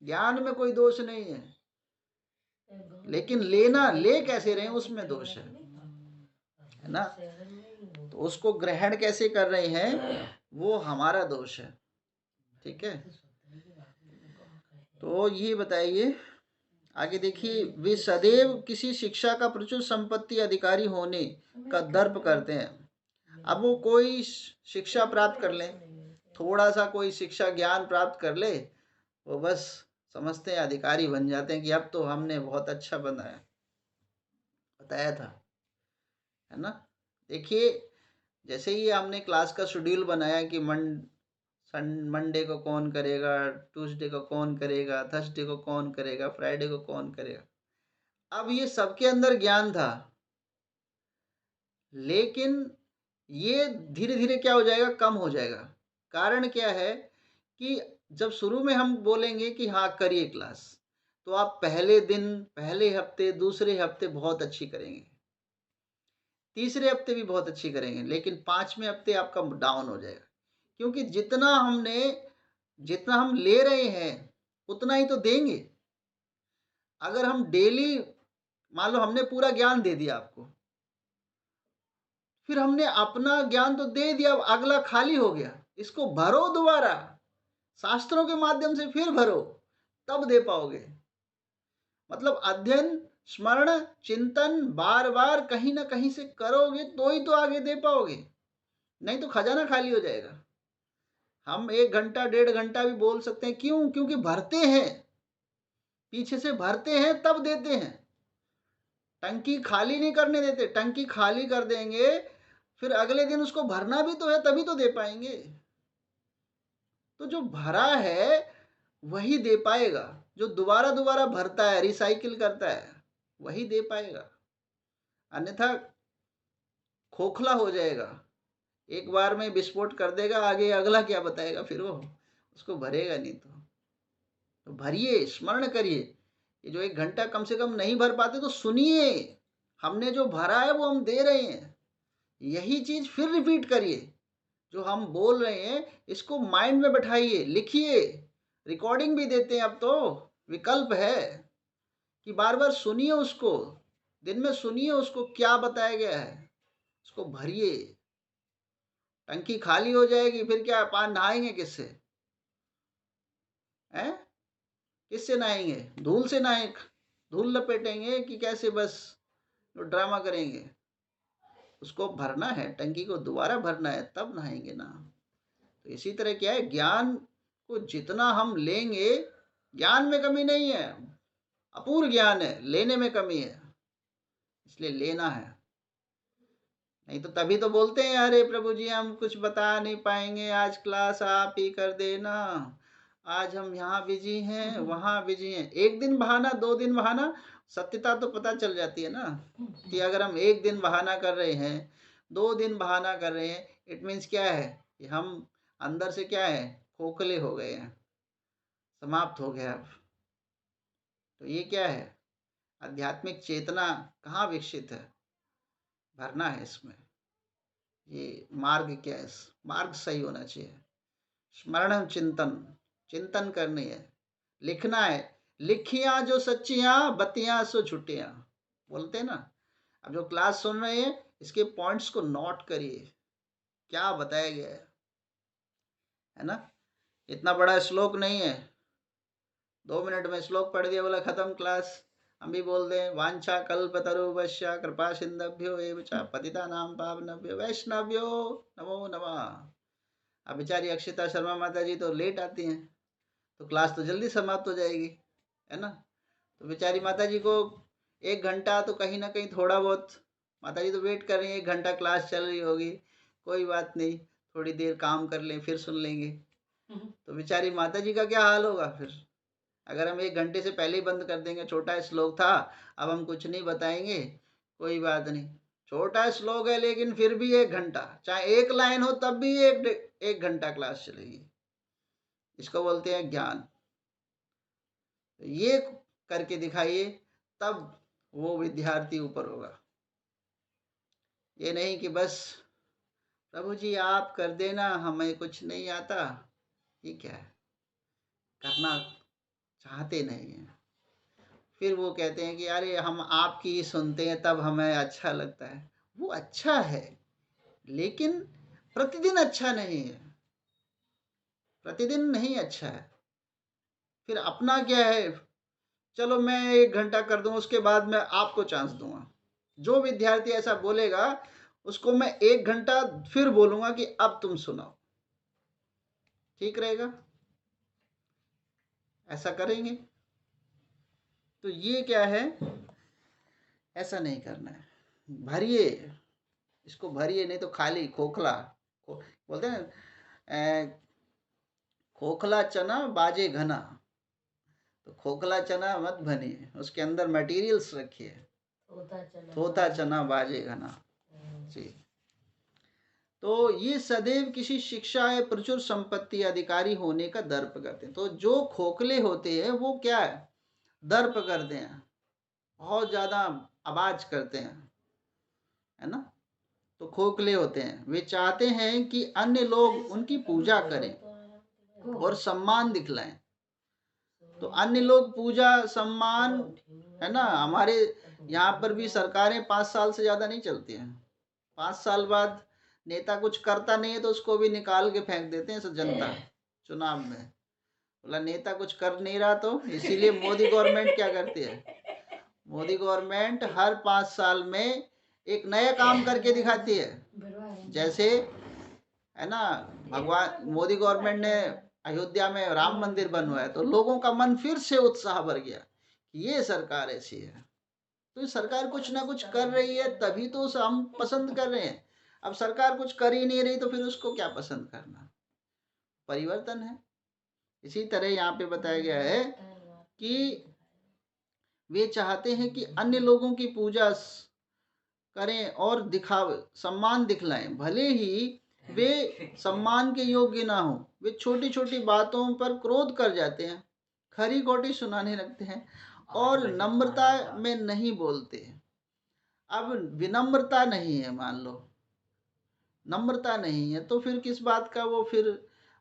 ज्ञान में कोई दोष नहीं है, लेकिन ले कैसे रहे हैं उसमें दोष है ना। तो उसको ग्रहण कैसे कर रहे हैं वो हमारा दोष है, ठीक है। तो ये बताइए आगे देखिए, वे सदैव किसी शिक्षा का प्रचुर संपत्ति अधिकारी होने का दर्प करते हैं। अब वो कोई शिक्षा प्राप्त कर ले, थोड़ा सा कोई शिक्षा ज्ञान प्राप्त कर ले, वो बस समझते हैं अधिकारी बन जाते हैं कि अब तो हमने बहुत अच्छा बताया था, है ना। देखिए जैसे ही हमने क्लास का शेड्यूल बनाया कि मंडे को कौन करेगा, ट्यूसडे को कौन करेगा, थर्सडे को कौन करेगा, फ्राइडे को कौन करेगा, अब ये सबके अंदर ज्ञान था, लेकिन ये धीरे धीरे क्या हो जाएगा, कम हो जाएगा। कारण क्या है कि जब शुरू में हम बोलेंगे कि हाँ करिए क्लास, तो आप पहले दिन, पहले हफ्ते, दूसरे हफ्ते बहुत अच्छी करेंगे, तीसरे हफ्ते भी बहुत अच्छी करेंगे, लेकिन 5वें हफ्ते आपका डाउन हो जाएगा। क्योंकि जितना हम ले रहे हैं उतना ही तो देंगे। अगर हम डेली, मान लो हमने पूरा ज्ञान दे दिया आपको, फिर हमने अपना ज्ञान तो दे दिया, अब अगला खाली हो गया, इसको भरो दोबारा, शास्त्रों के माध्यम से फिर भरो, तब दे पाओगे। मतलब अध्ययन, स्मरण, चिंतन बार बार कहीं ना कहीं से करोगे तो ही तो आगे दे पाओगे, नहीं तो खजाना खाली हो जाएगा। हम 1 घंटा 1.5 घंटा भी बोल सकते हैं, क्यों? क्योंकि भरते हैं, पीछे से भरते हैं तब देते हैं, टंकी खाली नहीं करने देते। टंकी खाली कर देंगे फिर अगले दिन उसको भरना भी तो है, तभी तो दे पाएंगे। तो जो भरा है वही दे पाएगा, जो दोबारा दोबारा भरता है, रिसाइकिल करता है, वही दे पाएगा। अन्यथा खोखला हो जाएगा, एक बार में विस्फोट कर देगा, आगे अगला क्या बताएगा, फिर वो उसको भरेगा नहीं। तो भरिए, स्मरण करिए। ये जो 1 घंटा कम से कम नहीं भर पाते तो सुनिए, हमने जो भरा है वो हम दे रहे हैं, यही चीज फिर रिपीट करिए। जो हम बोल रहे हैं इसको माइंड में बैठाइए, लिखिए, रिकॉर्डिंग भी देते हैं अब तो, विकल्प है कि बार बार सुनिए उसको, दिन में सुनिए उसको क्या बताया गया है, उसको भरिए। टंकी खाली हो जाएगी फिर क्या पान नहाएंगे किससे? हैं? किससे नहाएंगे? धूल से नहाए, धूल लपेटेंगे कि कैसे बस तो ड्रामा करेंगे। उसको भरना है, टंकी को दोबारा भरना है, तब नहाएंगे ना। तो इसी तरह क्या है, ज्ञान को जितना हम लेंगे, ज्ञान में कमी नहीं है, अपूर्ण ज्ञान है, लेने में कमी है, इसलिए लेना है। नहीं तो तभी तो बोलते हैं अरे प्रभु जी हम कुछ बता नहीं पाएंगे, आज क्लास आप ही कर देना, आज हम यहाँ बिजी हैं वहाँ बिजी हैं। एक दिन बहाना, 2 दिन बहाना, सत्यता तो पता चल जाती है ना कि अगर हम एक दिन बहाना कर रहे हैं, 2 दिन बहाना कर रहे हैं, इट मीन्स क्या है कि हम अंदर से क्या है, खोखले हो गए हैं, समाप्त हो गया अब। तो ये क्या है, आध्यात्मिक चेतना कहाँ विकसित है, भरना है इसमें। ये मार्ग क्या है, मार्ग सही होना चाहिए। स्मरण चिंतन, चिंतन करनी है, लिखना है, लिखियां जो सच्चियां बतियां सो छुट्टियां, बोलते हैं ना। अब जो क्लास सुन रहे हैं इसके पॉइंट्स को नोट करिए, क्या बताया गया है ना। इतना बड़ा श्लोक नहीं है, 2 मिनट में श्लोक पढ़ दिया, बोला खत्म क्लास। हम भी बोल दें वांछा कल्पतरुभ्यश्च कृपा सिंधुभ्यो एव च पतितानां पावनेभ्यो वैष्णव्यो नमो नमः। अब बेचारी अक्षिता शर्मा माता जी तो लेट आती हैं, तो क्लास तो जल्दी समाप्त हो जाएगी, है ना। तो बेचारी माता जी को 1 घंटा तो कहीं ना कहीं थोड़ा बहुत, माता जी तो वेट कर रही है, 1 घंटा क्लास चल रही होगी, कोई बात नहीं, थोड़ी देर काम कर लें फिर सुन लेंगे। तो बेचारी माता जी का क्या हाल होगा फिर, अगर हम 1 घंटे से पहले ही बंद कर देंगे, छोटा श्लोक था अब हम कुछ नहीं बताएंगे, कोई बात नहीं, छोटा श्लोक है लेकिन फिर भी 1 घंटा, चाहे 1 लाइन हो तब भी 1 घंटा क्लास चलेगी। इसको बोलते हैं ज्ञान। ये करके दिखाइए, तब वो विद्यार्थी ऊपर होगा। ये नहीं कि बस प्रभु जी आप कर देना, हमें कुछ नहीं आता, ये क्या है, करना चाहते नहीं है। फिर वो कहते हैं कि अरे हम आपकी ही सुनते हैं तब हमें अच्छा लगता है। वो अच्छा है लेकिन प्रतिदिन अच्छा नहीं है, प्रतिदिन नहीं अच्छा है। फिर अपना क्या है, चलो मैं 1 घंटा कर दूं, उसके बाद मैं आपको चांस दूंगा। जो विद्यार्थी ऐसा बोलेगा उसको मैं 1 घंटा फिर बोलूंगा कि अब तुम सुनाओ, ठीक रहेगा, ऐसा करेंगे। तो ये क्या है, ऐसा नहीं करना है, भरिए, इसको भरिए, नहीं तो खाली खोखला बोलते हैं खोखला चना बाजे घना, तो खोखला चना मत बनिए, उसके अंदर मटेरियल्स रखिए, थोथा चना बाजे घना जी। तो ये सदैव किसी शिक्षा या प्रचुर संपत्ति अधिकारी होने का दर्प करते हैं। तो जो खोखले होते हैं वो क्या है, दर्प करते हैं, बहुत ज्यादा आवाज करते हैं, है ना। तो खोखले होते हैं, वे चाहते हैं कि अन्य लोग उनकी पूजा करें और सम्मान दिखलाएं। तो अन्य लोग पूजा सम्मान, है ना। हमारे यहाँ पर भी सरकारें 5 साल से ज्यादा नहीं चलती हैं, 5 साल बाद नेता कुछ करता नहीं है तो उसको भी निकाल के फेंक देते हैं जनता चुनाव में। बोला नेता कुछ कर नहीं रहा, तो इसीलिए मोदी गवर्नमेंट क्या करती है, मोदी गवर्नमेंट हर 5 साल में एक नया काम करके दिखाती है। जैसे है ना, भगवान मोदी गवर्नमेंट ने अयोध्या में राम मंदिर बनवाया तो लोगों का मन फिर से उत्साह भर गया कि ये सरकार ऐसी है। तो सरकार कुछ ना कुछ कर रही है तभी तो हम पसंद कर रहे हैं। अब सरकार कुछ कर ही नहीं रही तो फिर उसको क्या पसंद करना, परिवर्तन है। इसी तरह यहाँ पे बताया गया है कि वे चाहते हैं कि अन्य लोगों की पूजा करें और दिखावे सम्मान दिखलाएं, भले ही वे सम्मान के योग्य ना हो। वे छोटी छोटी बातों पर क्रोध कर जाते हैं, खरी खोटी सुनाने लगते हैं और नम्रता में नहीं बोलते। अब विनम्रता नहीं है, मान लो नम्रता नहीं है तो फिर किस बात का वो फिर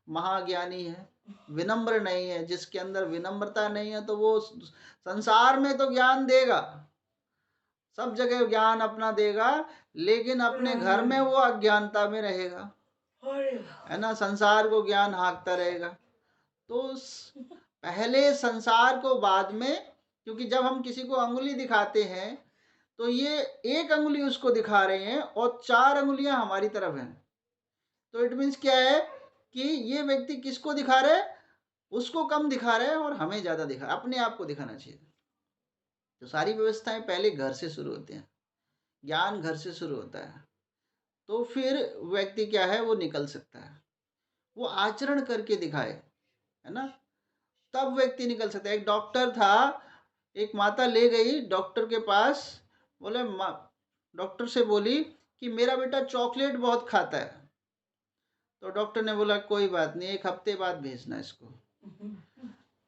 महाज्ञानी है। विनम्र नहीं है, जिसके अंदर विनम्रता नहीं है तो वो संसार में तो ज्ञान देगा, सब जगह ज्ञान अपना देगा, लेकिन अपने घर में वो अज्ञानता में रहेगा, है ना, संसार को ज्ञान हाँकता रहेगा। तो पहले संसार को बाद में, क्योंकि जब हम किसी को अंगुली दिखाते हैं तो ये एक अंगुली उसको दिखा रहे हैं और 4 अंगुलियां हमारी तरफ हैं। तो इट मीन्स क्या है कि ये व्यक्ति किसको दिखा रहा है, उसको कम दिखा रहा है और हमें ज्यादा दिखा रहा है। अपने आप को दिखाना चाहिए। तो सारी व्यवस्थाएं पहले घर से शुरू होती हैं, ज्ञान घर से शुरू होता है। तो फिर व्यक्ति क्या है, वो निकल सकता है, वो आचरण करके दिखाए, है ना, तब व्यक्ति निकल सकता है। एक डॉक्टर था, एक माता ले गई डॉक्टर के पास, बोले डॉक्टर से बोली कि मेरा बेटा चॉकलेट बहुत खाता है। तो डॉक्टर ने बोला कोई बात नहीं, 1 हफ्ते बाद भेजना इसको।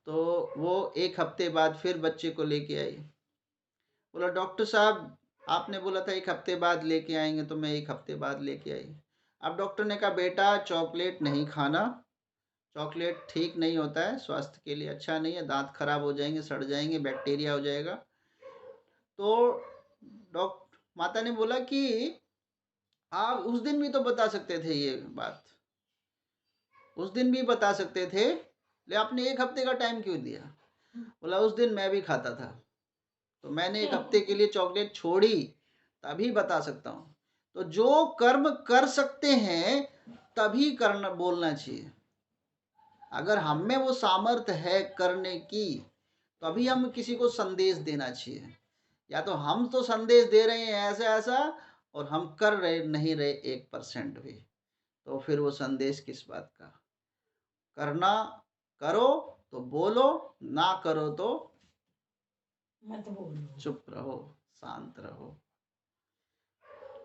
तो वो 1 हफ्ते बाद फिर बच्चे को लेके आई। बोला डॉक्टर साहब आपने बोला था 1 हफ्ते बाद लेके आएंगे, तो मैं 1 हफ्ते बाद लेके आई। अब डॉक्टर ने कहा बेटा चॉकलेट नहीं खाना, चॉकलेट ठीक नहीं होता है, स्वास्थ्य के लिए अच्छा नहीं है, दांत खराब हो जाएंगे, सड़ जाएंगे, बैक्टीरिया हो जाएगा। तो डॉक्टर माता ने बोला कि आप उस दिन भी तो बता सकते थे ये बात, उस दिन भी बता सकते थे, ले आपने 1 हफ्ते का टाइम क्यों दिया। बोला उस दिन मैं भी खाता था, तो मैंने 1 हफ्ते के लिए चॉकलेट छोड़ी, तभी बता सकता हूँ। तो जो कर्म कर सकते हैं तभी करना बोलना चाहिए। अगर हम में वो सामर्थ्य है करने की, तो अभी हम किसी को संदेश देना चाहिए। या तो हम तो संदेश दे रहे हैं ऐसा ऐसा, और हम कर रहे नहीं रहे 1% भी, तो फिर वो संदेश किस बात का। करना करो तो बोलो, ना करो तो मत बोलो, चुप रहो, शांत रहो,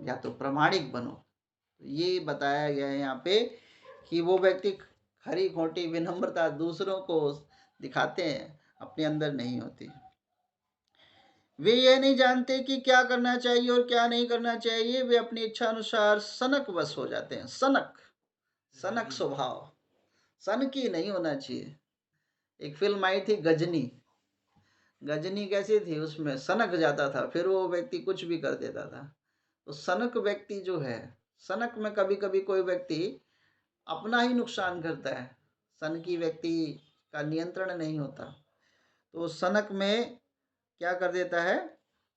या तो प्रामाणिक बनो। तो ये बताया गया है यहाँ पे कि वो व्यक्ति खरी खोटी विनम्रता दूसरों को दिखाते हैं, अपने अंदर नहीं होती। वे ये नहीं जानते कि क्या करना चाहिए और क्या नहीं करना चाहिए, वे अपनी इच्छा अनुसार सनक वश हो जाते हैं। सनक स्वभाव, सन की नहीं होना चाहिए। एक फिल्म आई थी गजनी, गजनी कैसी थी, उसमें सनक जाता था, फिर वो व्यक्ति कुछ भी कर देता था। तो सनक व्यक्ति जो है, सनक में कभी कभी कोई व्यक्ति अपना ही नुकसान करता है, सनकी व्यक्ति का नियंत्रण नहीं होता। तो सनक में क्या कर देता है,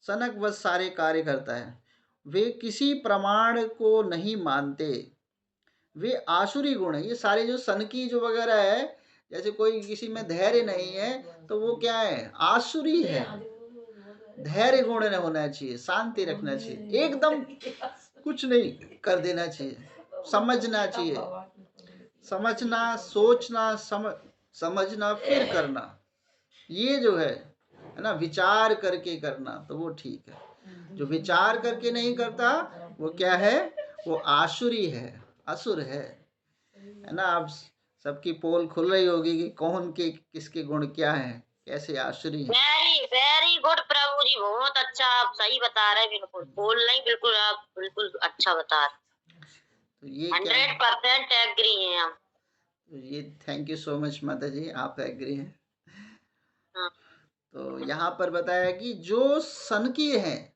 सनक बस सारे कार्य करता है। वे किसी प्रमाण को नहीं मानते, वे आसुरी गुण है। ये सारे जो सनकी जो वगैरह है, जैसे कोई किसी में धैर्य नहीं है, तो वो क्या है, आसुरी है। धैर्य गुण होना चाहिए, शांति रखना चाहिए, एकदम कुछ नहीं कर देना चाहिए, समझना चाहिए, समझना, सोचना, समझना फिर करना, ये जो है ना, विचार करके करना, तो वो ठीक है। जो विचार करके नहीं करता वो क्या है, वो आसुरी है, असुर है ना। अब सबकी पोल खुल रही होगी कि कौन के किसके गुण क्या हैं, कैसे आसुरी हैं। वेरी वेरी गुड प्रभु जी, बहुत अच्छा, आप सही बता रहे हैं, बिल्कुल बोल नहीं, बिल्कुल आप बिल्कुल अच्छा बता रहे। तो ये 100% एग्री हैं हम। तो ये थैंक यू सो मच माता जी, आप एग्री हैं। हाँ। तो यहाँ पर बताया कि जो सनकी हैं,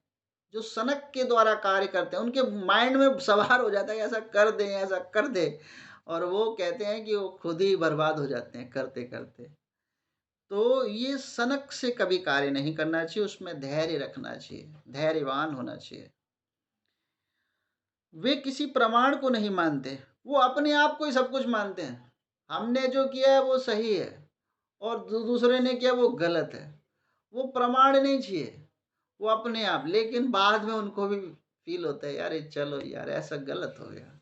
जो सनक के द्वारा कार्य करते हैं, उनके माइंड में सवार हो जाता है ऐसा कर दे, ऐसा कर दे, और वो कहते हैं कि वो खुद ही बर्बाद हो जाते हैं करते करते। तो ये सनक से कभी कार्य नहीं करना चाहिए, उसमें धैर्य रखना चाहिए, धैर्यवान होना चाहिए। वे किसी प्रमाण को नहीं मानते, वो अपने आप को ही सब कुछ मानते हैं। हमने जो किया है वो सही है और दूसरे ने किया वो गलत है। वो प्रमाण नहीं चाहिए, वो अपने आप। लेकिन बाद में उनको भी फील होता है यार चलो यार ऐसा गलत हो गया,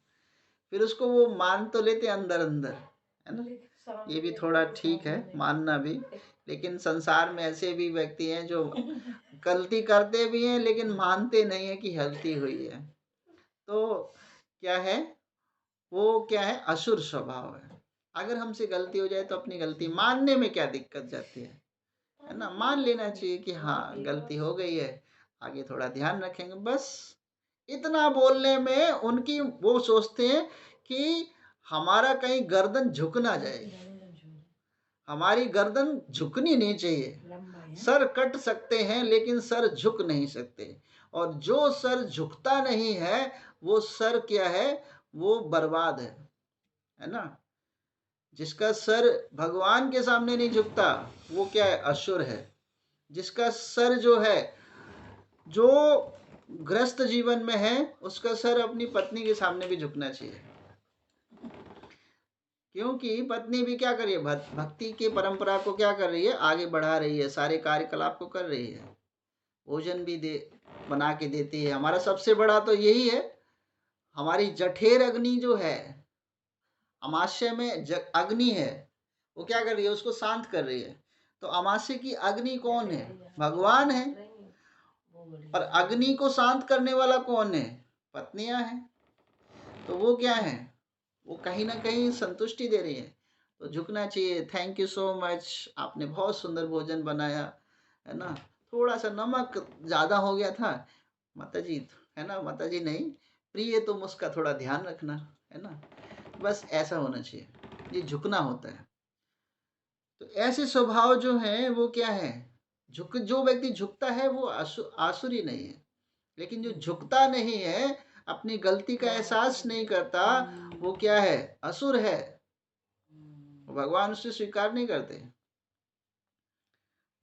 फिर उसको वो मान तो लेते अंदर अंदर, है ना। ये भी थोड़ा ठीक है मानना भी, लेकिन संसार में ऐसे भी व्यक्ति हैं जो गलती करते भी हैं लेकिन मानते नहीं है कि गलती हुई है। तो क्या है, वो क्या है, असुर स्वभाव है। अगर हमसे गलती हो जाए तो अपनी गलती मानने में क्या दिक्कत जाती है ना। मान लेना चाहिए कि हाँ गलती हो गई है, आगे थोड़ा ध्यान रखेंगे, बस इतना बोलने में उनकी वो सोचते हैं कि हमारा कहीं गर्दन झुक ना जाए, हमारी गर्दन झुकनी नहीं चाहिए। सर कट सकते हैं लेकिन सर झुक नहीं सकते, और जो सर झुकता नहीं है वो सर क्या है, वो बर्बाद है ना। जिसका सर भगवान के सामने नहीं झुकता वो क्या है, असुर है। जिसका सर जो है जो ग्रस्त जीवन में है उसका सर अपनी पत्नी के सामने भी झुकना चाहिए, क्योंकि पत्नी भी क्या कर रही है, भक्ति की परंपरा को क्या कर रही है, आगे बढ़ा रही है, सारे कार्यकलाप को कर रही है, भोजन भी बना के देती है। हमारा सबसे बड़ा तो यही है, हमारी जठेर अग्नि जो है, अमावस्या में अग्नि है, वो क्या कर रही है, उसको शांत कर रही है। तो अमावस्या की अग्नि कौन है, भगवान है, और अग्नि को शांत करने वाला कौन है, पत्नियां हैं। तो वो क्या है, वो कहीं ना कहीं संतुष्टि दे रही है, तो झुकना चाहिए। थैंक यू सो मच, आपने बहुत सुंदर भोजन बनाया, है ना, थोड़ा सा नमक ज़्यादा हो गया था माता जी, है ना, माता जी नहीं, प्रिय तुम उसका थोड़ा ध्यान रखना, है ना, बस ऐसा होना चाहिए, ये झुकना होता है। तो ऐसे स्वभाव जो हैं वो क्या है, जो व्यक्ति झुकता है वो आसुरी नहीं है, लेकिन जो झुकता नहीं है, अपनी गलती का एहसास नहीं करता, वो क्या है, असुर है, भगवान उसे स्वीकार नहीं करते।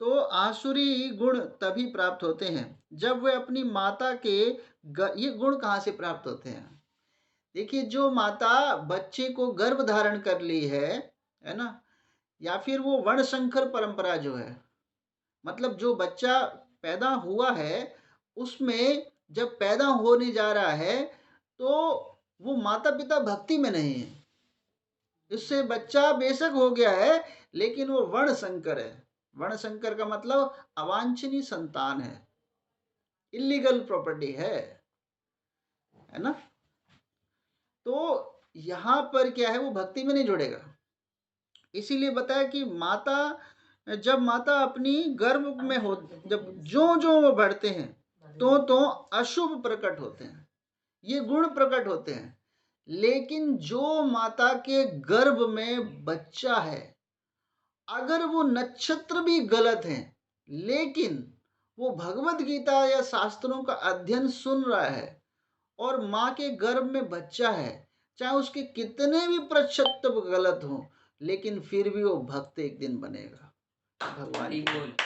तो आसुरी गुण तभी प्राप्त होते हैं जब वे अपनी माता के ये गुण कहाँ से प्राप्त होते हैं, देखिए, जो माता बच्चे को गर्भ धारण कर ली है ना, या फिर वो वर्णशंकर परंपरा जो है, मतलब जो बच्चा पैदा हुआ है उसमें जब पैदा होने जा रहा है तो वो माता पिता भक्ति में नहीं है, इससे बच्चा बेशक हो गया है लेकिन वो वर्णशंकर है। वर्णशंकर का मतलब अवांछनीय संतान है, इलीगल प्रॉपर्टी है ना। तो यहाँ पर क्या है, वो भक्ति में नहीं जुड़ेगा। इसीलिए बताया कि जब माता अपनी गर्भ में हो, जब जो वो बढ़ते हैं तो अशुभ प्रकट होते हैं, ये गुण प्रकट होते हैं। लेकिन जो माता के गर्भ में बच्चा है, अगर वो नक्षत्र भी गलत हैं, लेकिन वो भगवत गीता या शास्त्रों का अध्ययन सुन रहा है और माँ के गर्भ में बच्चा है, चाहे उसके कितने भी प्रतिशत गलत हो, लेकिन फिर भी वो भक्त एक दिन बनेगा भगवान की।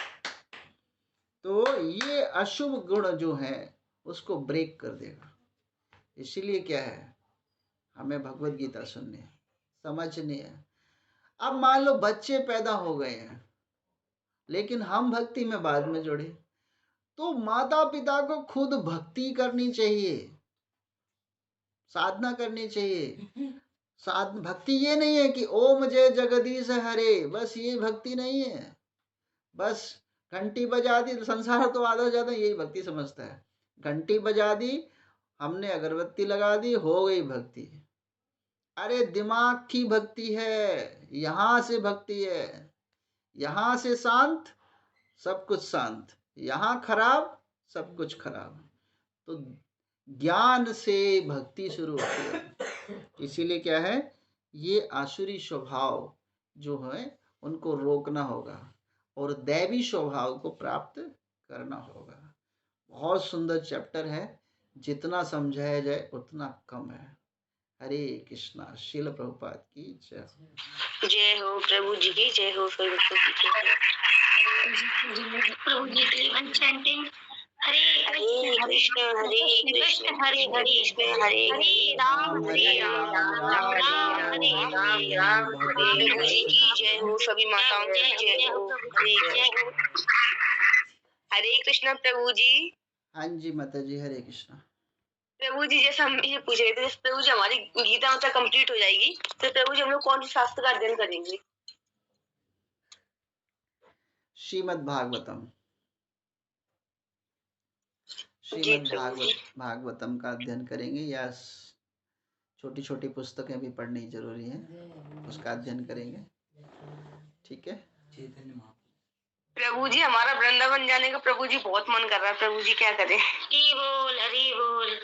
तो ये अशुभ गुण जो है उसको ब्रेक कर देगा। इसीलिए क्या है, हमें भगवत गीता सुननी है, समझनी है। अब मान लो बच्चे पैदा हो गए हैं लेकिन हम भक्ति में बाद में जुड़े, तो माता पिता को खुद भक्ति करनी चाहिए, साधना करनी चाहिए। भक्ति ये नहीं है कि ओम जय जगदीश हरे, बस ये भक्ति नहीं है। बस घंटी बजा दी, संसार तो आधा ज्यादा यही भक्ति समझता है, घंटी बजा दी, हमने अगरबत्ती लगा दी, हो गई भक्ति। अरे दिमाग की भक्ति है, यहां से भक्ति है, यहां से शांत सब कुछ शांत, यहां खराब सब कुछ खराब। तो ज्ञान से भक्ति शुरू होती है। इसीलिए क्या है, ये आसुरी स्वभाव जो है उनको रोकना होगा और दैवी स्वभाव को प्राप्त करना होगा। बहुत सुंदर चैप्टर है, जितना समझाया जाए उतना कम है। हरे कृष्णा। श्रील प्रभुपाद की जय। जय हो प्रभु जी की जय हो। प्रभु जी की चैंटिंग हरे कृष्ण हरे कृष्ण हरे राम राम राम। प्रभु जी की जय हो, सभी माताओं की जय हो। हरे कृष्ण प्रभु जी। हाँ जी माता जी, हरे कृष्णा। प्रभु जी, जैसे हम ये पूछ रहे थे, प्रभु जी हमारी गीता मतलब कंप्लीट हो जाएगी तो प्रभु जी हम लोग कौन से शास्त्र का अध्ययन करेंगे? श्रीमद् भागवतम भागवतम का अध्ययन करेंगे, या छोटी छोटी पुस्तकें भी पढ़नी जरूरी है, उसका अध्ययन करेंगे। ठीक है प्रभु जी, हमारा वृंदावन जाने का प्रभु जी बहुत मन कर रहा है, प्रभु जी क्या करें? हरि बोल हरि बोल।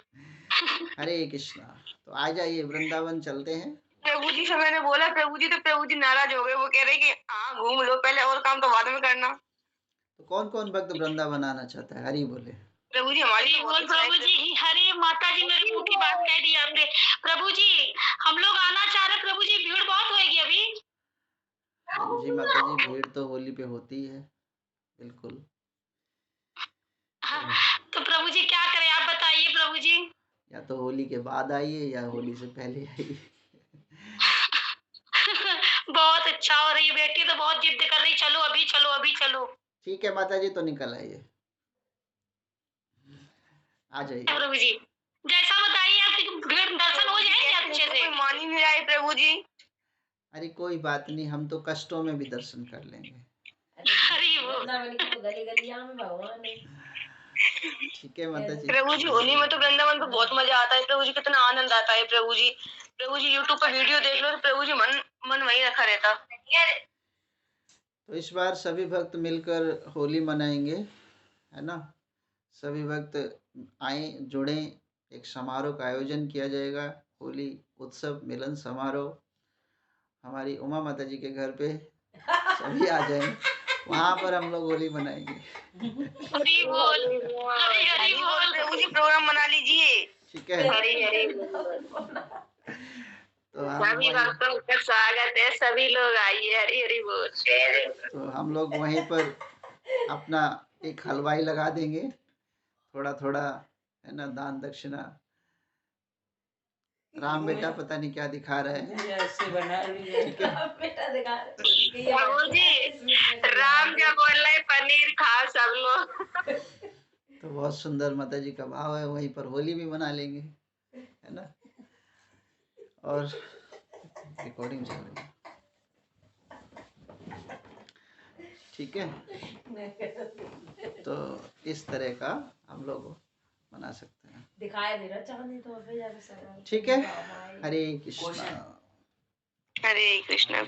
हरे कृष्णा। तो आ जाइए, वृंदावन चलते हैं। प्रभु जी से मैंने बोला, प्रभु जी, तो प्रभु जी नाराज हो गए, वो कह रहे कि हाँ घूम लो पहले, और काम तो बाद में करना। तो कौन कौन भक्त वृंदावन आना चाहता है, हरि बोले। प्रभु जी हमारी बोल प्रभु जी। हरे माता जी, मेरे मुंह की बात कह दी आपने। प्रभु जी हम लोग आना चाह रहे, प्रभु जी भीड़ बहुत होगी अभी। जी माता जी, भीड़ तो होली पे होती है, बिल्कुल। हाँ, तो तो प्रभु जी क्या करें, आप बताइए प्रभु जी। या तो होली के बाद आइए या होली से पहले आइए। बहुत अच्छा, हो रही बेटी तो बहुत जिद कर रही, चलो अभी चलो अभी चलो। ठीक है माता जी, तो निकल आइए, आ जाइए। प्रभु जी जैसा बताइए, आपके दर्शन हो जाएंगे अच्छे से। मान ही नहीं रहा है प्रभु जी। अरे कोई बात नहीं, हम तो कष्टों में भी दर्शन कर लेंगे। अरे वो वृंदावन की तो गली गलियां में भगवान है। ठीक है माता जी। प्रभु जी होली में तो वृंदावन में बहुत मजा आता है प्रभु जी, कितना आनंद आता है प्रभु जी। प्रभु जी यूट्यूब पर वीडियो देख लो तो प्रभु जी मन वहीं रखा रहता। तो इस बार सभी भक्त मिलकर होली मनाएंगे, है ना। सभी भक्त आए, जुड़े, एक समारोह का आयोजन किया जाएगा, होली उत्सव मिलन समारोह हमारी उमा माता जी के घर पे। सभी आ जाए, वहाँ पर हम लोग होली मनाएंगे। हरी बोल, हरी हरी बोल। प्रभु जी प्रोग्राम मना लीजिए। ठीक है, हरी हरी तो हम सभी भक्तों का स्वागत है, सभी लोग आइए, हरी हरी बोल। तो हम लोग वहीं पर अपना एक हलवाई लगा देंगे, थोड़ा थोड़ा, है ना, दान दक्षिणा। राम बेटा पता नहीं क्या दिखा रहा है। ऐसे बना लिया। ठीक है, बेटा दिखा रहे। प्रभु जी राम क्या बोल रहे, पनीर खाओ सब लोग। तो बहुत सुंदर माता जी का भाव है, वहीं पर होली भी मना लेंगे, है ना। और रिकॉर्डिंग चल रही है, ठीक है। तो इस तरह का हम लोग मना सकते हैं, दिखाई दे रहा चांदी तो अबे जाके सर। ठीक है। हरे कृष्णा। हरे कृष्णा।